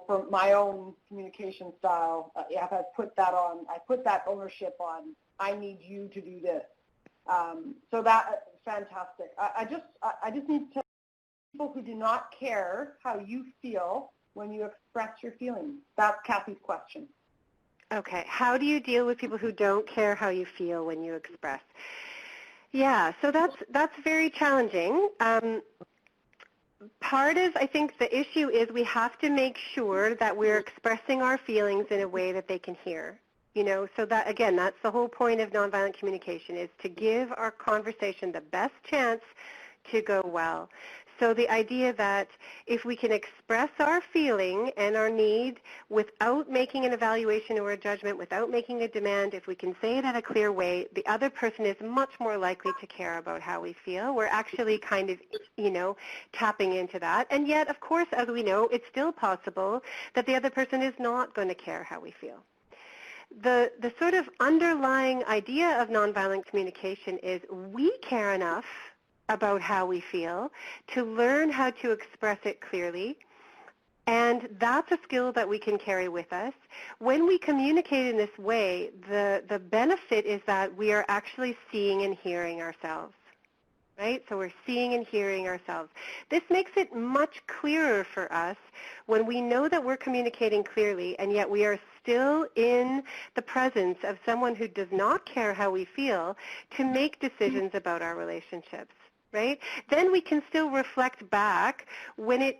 from my own communication style, if I put that ownership on, I need you to do this. So that's fantastic. I just need to tell people who do not care how you feel when you express your feelings. That's Kathy's question. Okay. How do you deal with people who don't care how you feel when you express? Yeah, so that's very challenging. Part of, I think, the issue is we have to make sure that we're expressing our feelings in a way that they can hear. So that, again, that's the whole point of nonviolent communication, is to give our conversation the best chance to go well. So the idea that if we can express our feeling and our need without making an evaluation or a judgment, without making a demand, if we can say it in a clear way, the other person is much more likely to care about how we feel. We're actually kind of, tapping into that. And yet, of course, as we know, it's still possible that the other person is not going to care how we feel. The sort of underlying idea of nonviolent communication is we care enough about how we feel to learn how to express it clearly, and that's a skill that we can carry with us. When we communicate in this way, the benefit is that we are actually seeing and hearing ourselves. Right? So we're seeing and hearing ourselves. This makes it much clearer for us when we know that we're communicating clearly and yet we are still in the presence of someone who does not care how we feel to make decisions about our relationships. Right? Then we can still reflect back when I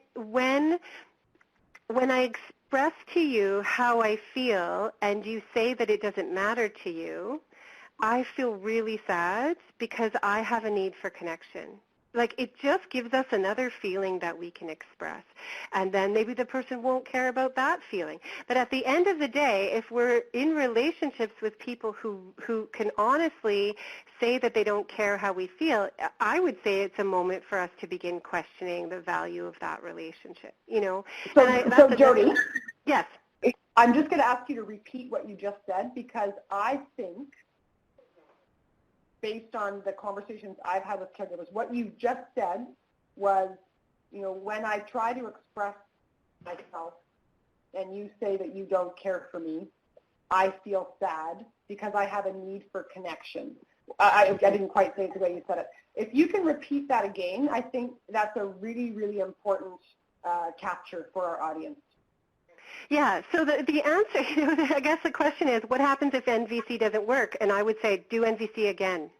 express to you how I feel and you say that it doesn't matter to you, I feel really sad because I have a need for connection. Like, it just gives us another feeling that we can express. And then maybe the person won't care about that feeling. But at the end of the day, if we're in relationships with people who can honestly say that they don't care how we feel, I would say it's a moment for us to begin questioning the value of that relationship, So Jodie, yes. I'm just going to ask you to repeat what you just said, because I think, based on the conversations I've had with caregivers, what you just said was, when I try to express myself and you say that you don't care for me, I feel sad because I have a need for connection. I didn't quite say it the way you said it. If you can repeat that again, I think that's a really, really important capture for our audience. Yeah, so the answer, I guess the question is, what happens if NVC doesn't work? And I would say, do NVC again,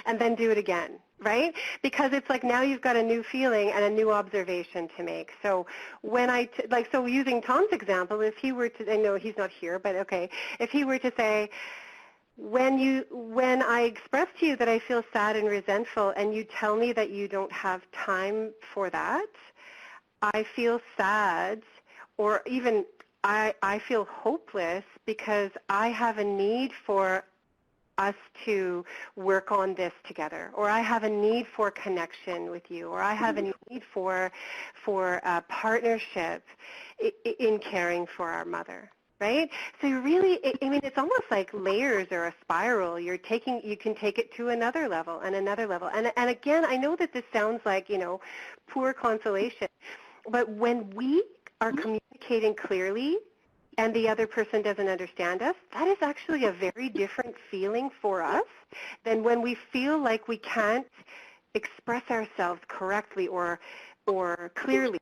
and then do it again, right? Because it's like now you've got a new feeling and a new observation to make. So when so using Tom's example, if he were to, I know he's not here, but okay, if he were to say, when I express to you that I feel sad and resentful and you tell me that you don't have time for that, I feel sad, or even I feel hopeless because I have a need for us to work on this together, or I have a need for connection with you, or I have a need for partnership in caring for our mother. Right? So you really, it's almost like layers or a spiral. You can take it to another level and another level. And again, I know that this sounds like, poor consolation, but when we are communicating clearly and the other person doesn't understand us, that is actually a very different feeling for us than when we feel like we can't express ourselves correctly or clearly.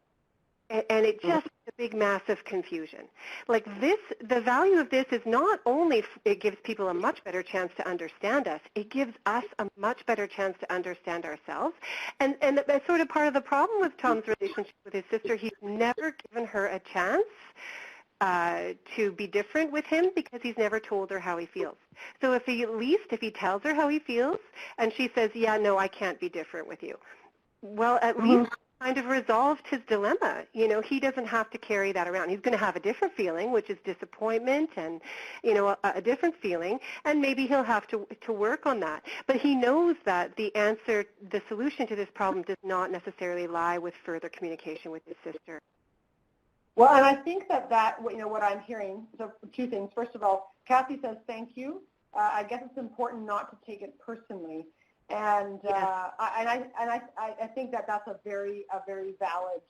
And it just is a big, massive confusion. Like this, the value of this is not only it gives people a much better chance to understand us, it gives us a much better chance to understand ourselves. And that's sort of part of the problem with Tom's relationship with his sister. He's never given her a chance to be different with him because he's never told her how he feels. So if he tells her how he feels and she says, yeah, no, I can't be different with you, well, at least kind of resolved his dilemma. He doesn't have to carry that around. He's going to have a different feeling, which is disappointment and, a different feeling, and maybe he'll have to work on that. But he knows that the solution to this problem does not necessarily lie with further communication with his sister. Well, and I think that what I'm hearing, so two things. First of all, Kathy says thank you. I guess it's important not to take it personally. And I think that's a very valid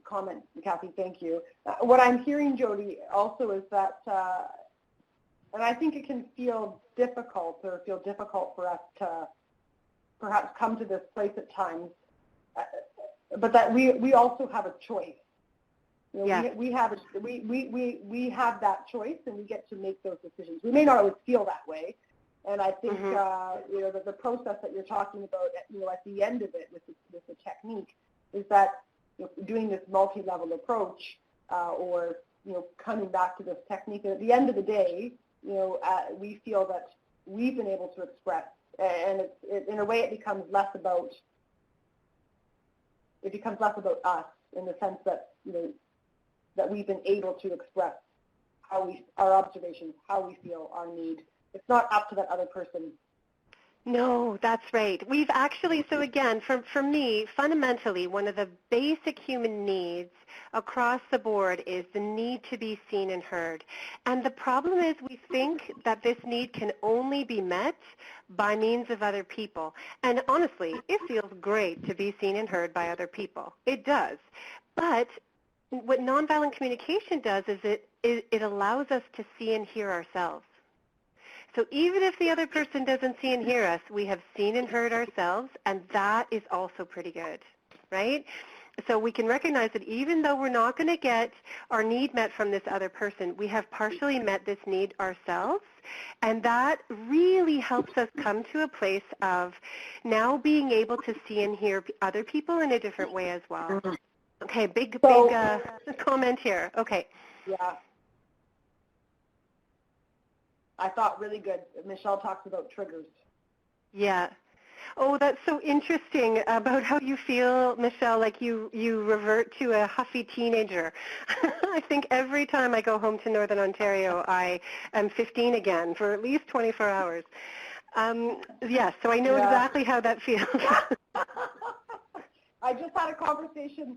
comment, Kathy. Thank you. What I'm hearing, Jodie, also is that, and I think it can feel difficult for us to perhaps come to this place at times, but that we also have a choice. You know, we have that choice, and we get to make those decisions. We may not always feel that way, and I think you know, the process that you're talking about, you know, at the end of it with the technique, is that, you know, doing this multi-level approach, or, you know, coming back to this technique. And at the end of the day, you know, we feel that we've been able to express, and in a way it becomes less about us, in the sense that, you know, that we've been able to express our observations, how we feel, our need. It's not up to that other person. No, that's right. We've actually, so again, for me, fundamentally, one of the basic human needs across the board is the need to be seen and heard. And the problem is we think that this need can only be met by means of other people. And honestly, it feels great to be seen and heard by other people. It does. But what nonviolent communication does is it allows us to see and hear ourselves. So even if the other person doesn't see and hear us, we have seen and heard ourselves, and that is also pretty good, right? So we can recognize that even though we're not going to get our need met from this other person, we have partially met this need ourselves, and that really helps us come to a place of now being able to see and hear other people in a different way as well. Okay, big comment here. Okay. Yeah. I thought really good. Michelle talks about triggers. Yeah. Oh, that's so interesting about how you feel, Michelle, like you revert to a huffy teenager. I think every time I go home to Northern Ontario, I am 15 again for at least 24 hours. Yes, so I know exactly how that feels. I just had a conversation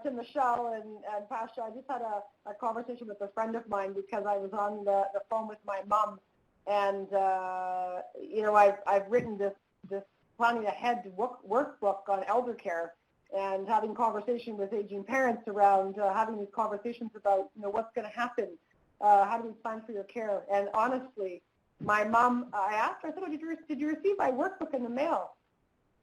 to Michelle and Pasha. I just had a conversation with a friend of mine because I was on the phone with my mom, and you know, I've written this planning ahead workbook on elder care, and having conversation with aging parents around having these conversations about, you know, what's going to happen, how do we plan for your care. And honestly, my mom, I asked her, I said, oh, did you receive my workbook in the mail?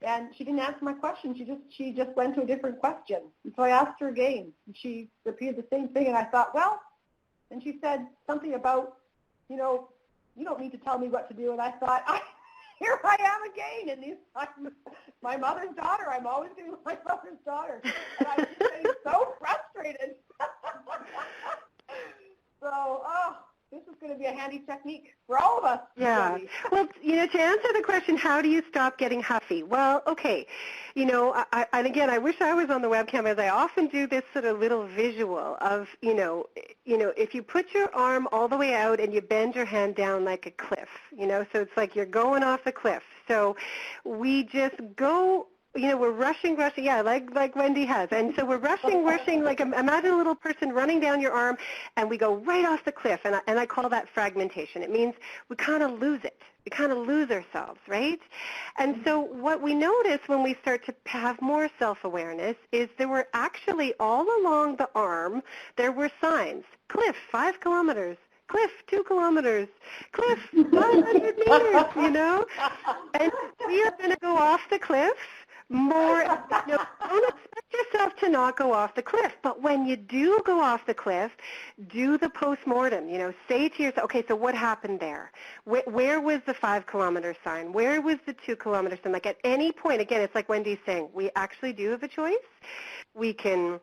And she didn't answer my question. She just went to a different question. And so I asked her again, and she repeated the same thing. And I thought, well, and she said something about, you know, you don't need to tell me what to do. And I thought, here I am again. And I'm my mother's daughter. I'm always going to be my mother's daughter. And I'm just getting so frustrated. So, this is going to be a handy technique for all of us. Yeah. Well, you know, to answer the question, how do you stop getting huffy? Well, okay. You know, and again, I wish I was on the webcam, as I often do this sort of little visual of, you know, if you put your arm all the way out and you bend your hand down like a cliff, you know, so it's like you're going off the cliff. So we just go, you know, we're rushing, yeah, like Wendy has. And so we're rushing, like imagine a little person running down your arm, and we go right off the cliff, and I call that fragmentation. It means we kind of lose it. We kind of lose ourselves, right? And so what we notice when we start to have more self-awareness is there were actually all along the arm, there were signs. Cliff, 5 kilometers. Cliff, 2 kilometers. Cliff, 500 meters, you know? And we are going to go off the cliff. More, you know, don't expect yourself to not go off the cliff, but when you do go off the cliff, do the postmortem. You know, say to yourself, okay, so what happened there? Where was the 5 kilometer sign? Where was the 2 kilometer sign? Like at any point, again, it's like Wendy's saying, we actually do have a choice. We can,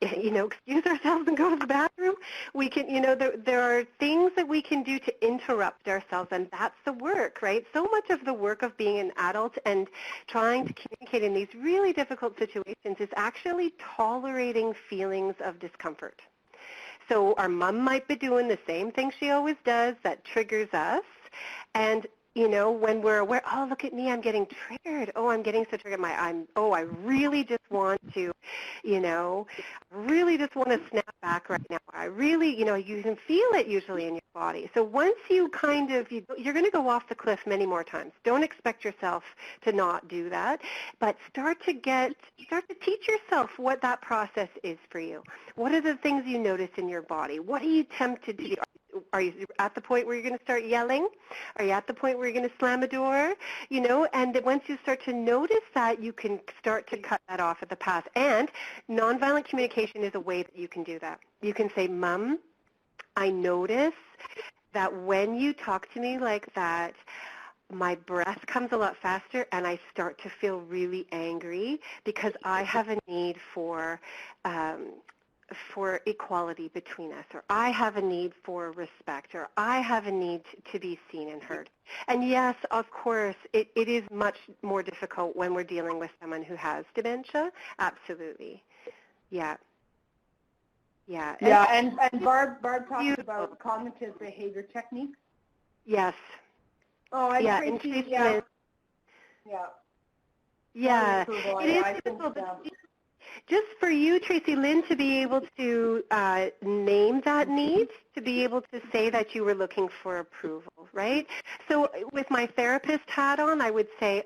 you know, excuse ourselves and go to the bathroom. We can, you know, there are things that we can do to interrupt ourselves, and that's the work, right? So much of the work of being an adult and trying to communicate in these really difficult situations is actually tolerating feelings of discomfort. So our mom might be doing the same thing she always does that triggers us, and you know, when we're aware, oh, look at me, I'm getting triggered. Oh, I'm getting so triggered. I really just want to, you know, really just want to snap back right now. I really, you know, you can feel it usually in your body. So once you kind of, you're going to go off the cliff many more times. Don't expect yourself to not do that, but start to teach yourself what that process is for you. What are the things you notice in your body? What are you tempted to do? Are you at the point where you're going to start yelling? Are you at the point where you're going to slam a door? You know, and once you start to notice that, you can start to cut that off at the pass. And nonviolent communication is a way that you can do that. You can say, Mom, I notice that when you talk to me like that, my breath comes a lot faster and I start to feel really angry because I have a need for equality between us, or I have a need for respect, or I have a need to be seen and heard. And yes, of course, it is much more difficult when we're dealing with someone who has dementia. Absolutely. Yeah. Yeah. Yeah, and Barb talks about cognitive behavior techniques. Yes. Oh, and yeah, Tracy, yeah. Yeah. It is difficult. Just for you, Tracy Lynn, to be able to name that need, to be able to say that you were looking for approval, right? So with my therapist hat on, I would say,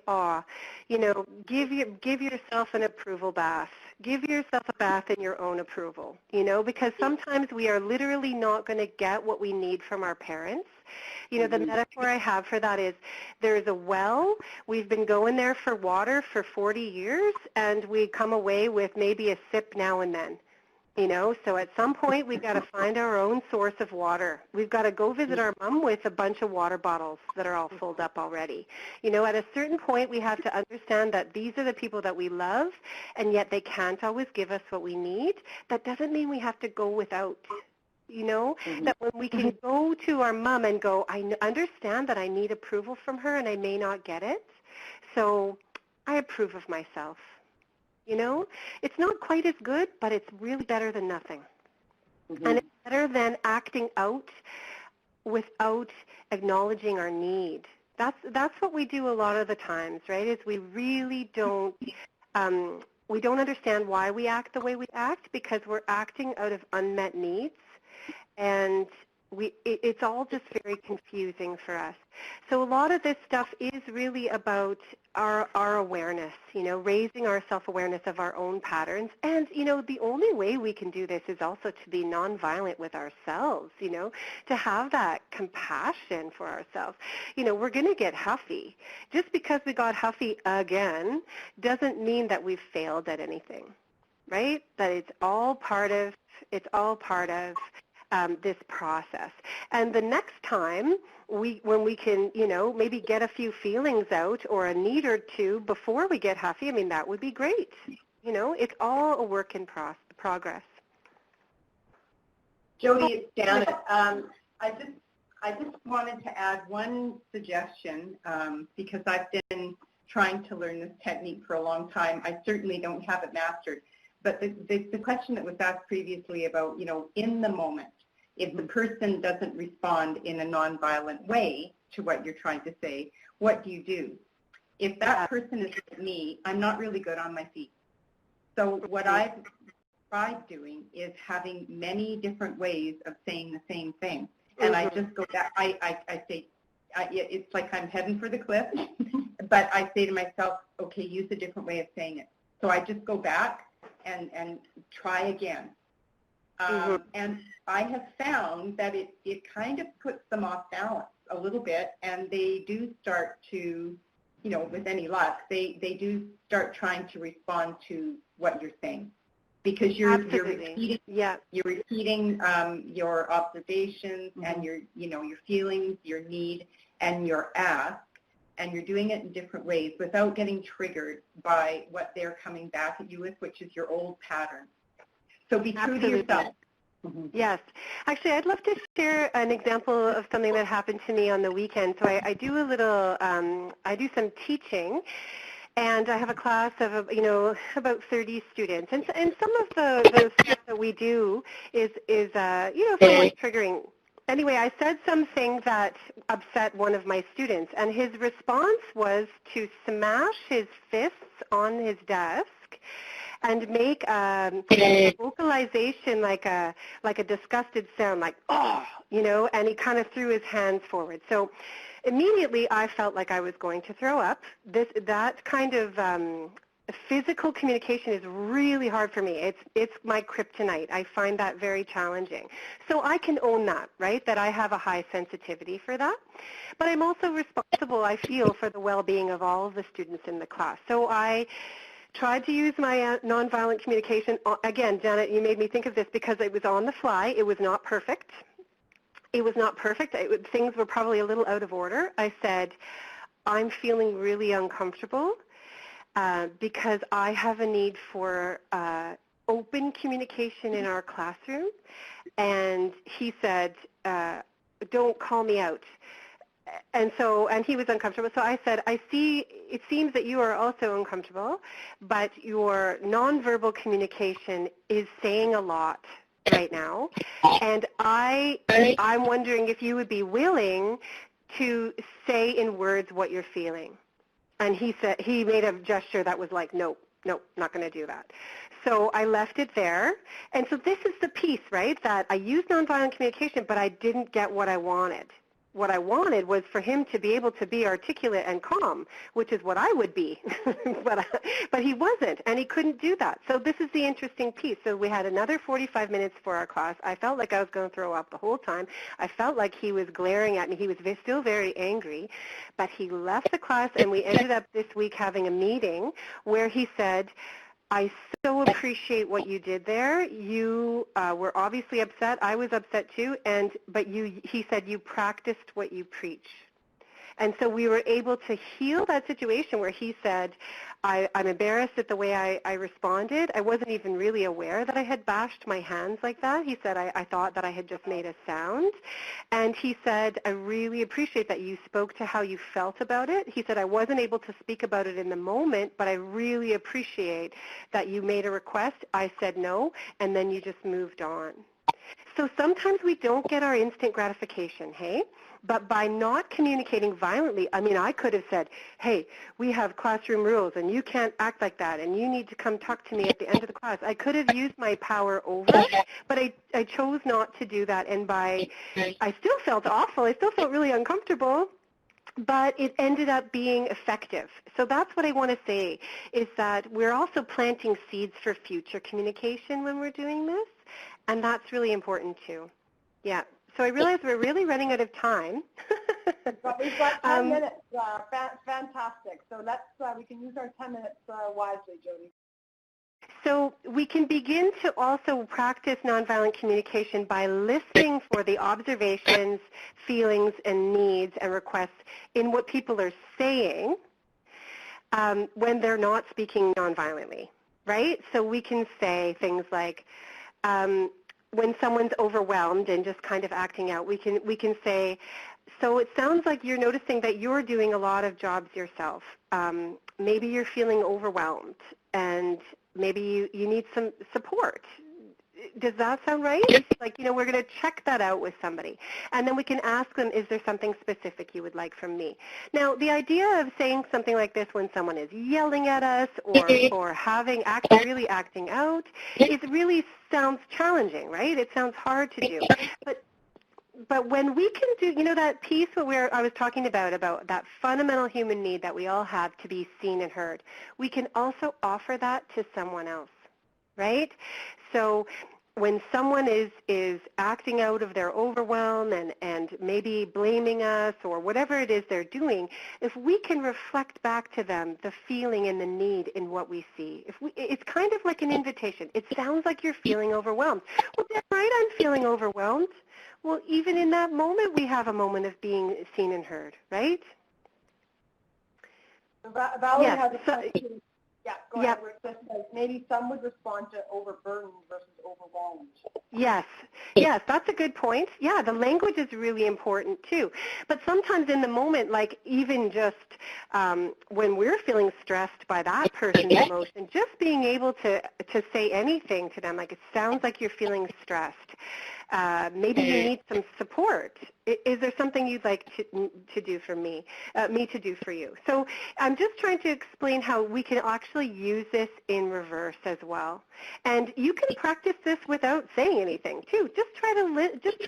you know, give yourself an approval bath. Give yourself a bath in your own approval, you know, because sometimes we are literally not going to get what we need from our parents. You know, the metaphor I have for that is there's a well, we've been going there for water for 40 years, and we come away with maybe a sip now and then. You know, so at some point we've got to find our own source of water. We've got to go visit our mom with a bunch of water bottles that are all filled up already. You know, at a certain point we have to understand that these are the people that we love, and yet they can't always give us what we need. That doesn't mean we have to go without. You know, that when we can go to our mom and go, I understand that I need approval from her and I may not get it, so I approve of myself. You know, it's not quite as good, but it's really better than nothing. And it's better than acting out without acknowledging our need. That's what we do a lot of the times, right, is we really don't understand why we act the way we act because we're acting out of unmet needs. And it's all just very confusing for us. So a lot of this stuff is really about our awareness, you know, raising our self-awareness of our own patterns. And, you know, the only way we can do this is also to be nonviolent with ourselves, you know, to have that compassion for ourselves. You know, we're going to get huffy. Just because we got huffy again doesn't mean that we've failed at anything, right? That it's all part of this process. And the next time when we can, you know, maybe get a few feelings out or a need or two before we get huffy, I mean, that would be great. You know, it's all a work in progress. Jodie, it's Janet. I just wanted to add one suggestion because I've been trying to learn this technique for a long time. I certainly don't have it mastered. But the question that was asked previously about, you know, in the moment, if the person doesn't respond in a nonviolent way to what you're trying to say, what do? If that person is like me, I'm not really good on my feet. So what I've tried doing is having many different ways of saying the same thing. And I just go back, I say, it's like I'm heading for the cliff, but I say to myself, okay, use a different way of saying it. So I just go back and try again. And I have found that it kind of puts them off balance a little bit, and they do start to, you know, with any luck, they do start trying to respond to what you're saying, because you're repeating, your observations and your feelings, your need, and your ask, and you're doing it in different ways without getting triggered by what they're coming back at you with, which is your old pattern. So be true to yourself. Yes. Actually, I'd love to share an example of something that happened to me on the weekend. So I do a little, I do some teaching, and I have a class of, you know, about 30 students. And some of the stuff that we do is you know, somewhat triggering. anyway, I said something that upset one of my students, and his response was to smash his fists on his desk and make a vocalization like a disgusted sound, like, oh, you know, and he kind of threw his hands forward. So immediately I felt like I was going to throw up. That kind of physical communication is really hard for me. It's my kryptonite. I find that very challenging. So I can own that, right, that I have a high sensitivity for that. But I'm also responsible, I feel, for the well-being of all of the students in the class. So I tried to use my nonviolent communication. Again, Janet, you made me think of this because it was on the fly. It was not perfect. It was not perfect. Things were probably a little out of order. I said, I'm feeling really uncomfortable because I have a need for open communication in our classroom. And he said, don't call me out. And he was uncomfortable. So I said, I see, it seems that you are also uncomfortable, but your nonverbal communication is saying a lot right now. And I'm wondering if you would be willing to say in words what you're feeling. And he said, he made a gesture that was like, no, not going to do that. So I left it there. And so this is the piece, right, that I used nonviolent communication, but I didn't get what I wanted. What I wanted was for him to be able to be articulate and calm, which is what I would be, but he wasn't, and he couldn't do that. So this is the interesting piece. So we had another 45 minutes for our class. I felt like I was going to throw up the whole time. I felt like he was glaring at me. He was still very angry, but he left the class, and we ended up this week having a meeting where he said, I so appreciate what you did there. You were obviously upset. I was upset too. But he said you practiced what you preach. And so we were able to heal that situation where he said, I'm embarrassed at the way I responded. I wasn't even really aware that I had bashed my hands like that. He said, I thought that I had just made a sound. And he said, I really appreciate that you spoke to how you felt about it. He said, I wasn't able to speak about it in the moment, but I really appreciate that you made a request. I said no, and then you just moved on. So sometimes we don't get our instant gratification, hey? But by not communicating violently, I mean, I could have said, hey, we have classroom rules, and you can't act like that, and you need to come talk to me at the end of the class. I could have used my power over, but I chose not to do that. And I still felt awful. I still felt really uncomfortable, but it ended up being effective. So that's what I want to say, is that we're also planting seeds for future communication when we're doing this, and that's really important too. Yeah. So I realize we're really running out of time. But we've got 10 minutes. Fantastic. So we can use our 10 minutes wisely, Jodie. So we can begin to also practice nonviolent communication by listening for the observations, feelings, and needs and requests in what people are saying when they're not speaking nonviolently, right? So we can say things like, when someone's overwhelmed and just kind of acting out, we can say, so it sounds like you're noticing that you're doing a lot of jobs yourself. Maybe you're feeling overwhelmed, and maybe you need some support. Does that sound right? Like, you know, we're going to check that out with somebody. And then we can ask them, is there something specific you would like from me? Now, the idea of saying something like this when someone is yelling at us or really acting out, it really sounds challenging, right? It sounds hard to do. But when we can do, you know, that piece where I was talking about that fundamental human need that we all have to be seen and heard, we can also offer that to someone else, right? So when someone is acting out of their overwhelm and maybe blaming us or whatever it is they're doing, if we can reflect back to them the feeling and the need in what we see, it's kind of like an invitation. It sounds like you're feeling overwhelmed. Well, that's right, I'm feeling overwhelmed. Well, even in that moment, we have a moment of being seen and heard, right? Valerie has a so, question. Yeah, go ahead. Maybe some would respond to overburdened versus overwhelmed. Yes, that's a good point. Yeah, the language is really important too. But sometimes in the moment, like even just when we're feeling stressed by that person's emotion, just being able to say anything to them, like it sounds like you're feeling stressed. Maybe you need some support. Is there something you'd like to do for me to do for you? So I'm just trying to explain how we can actually use this in reverse as well. And you can practice this without saying anything too. Just try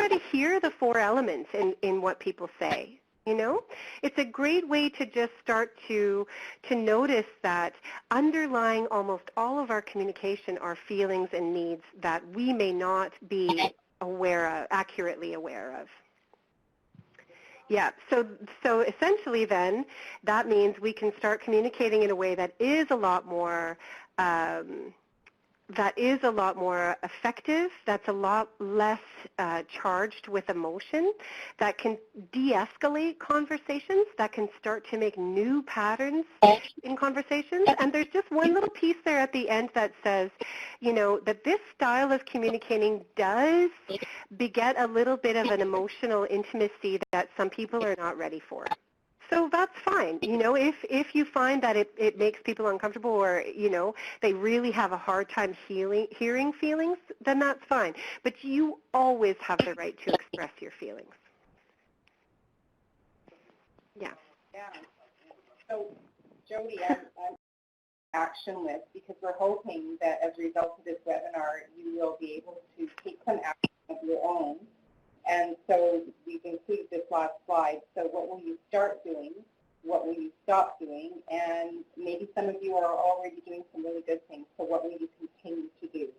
to hear the 4 elements in what people say. You know, it's a great way to just start to notice that underlying almost all of our communication are feelings and needs that we may not be accurately aware of. Yeah, so essentially then, that means we can start communicating in a way that is a lot more effective, that's a lot less charged with emotion, that can de-escalate conversations, that can start to make new patterns in conversations. And there's just one little piece there at the end that says, you know, that this style of communicating does beget a little bit of an emotional intimacy that some people are not ready for. So that's fine. You know, if you find that it makes people uncomfortable, or, you know, they really have a hard time hearing feelings, then that's fine. But you always have the right to express your feelings. Yeah. Yeah. So, Jodie, I'm action list, because we're hoping that as a result of this webinar, you will be able to take some action of your own. And so we've included this last slide. So what will you start doing? What will you stop doing? And maybe some of you are already doing some really good things. So what will you continue to do?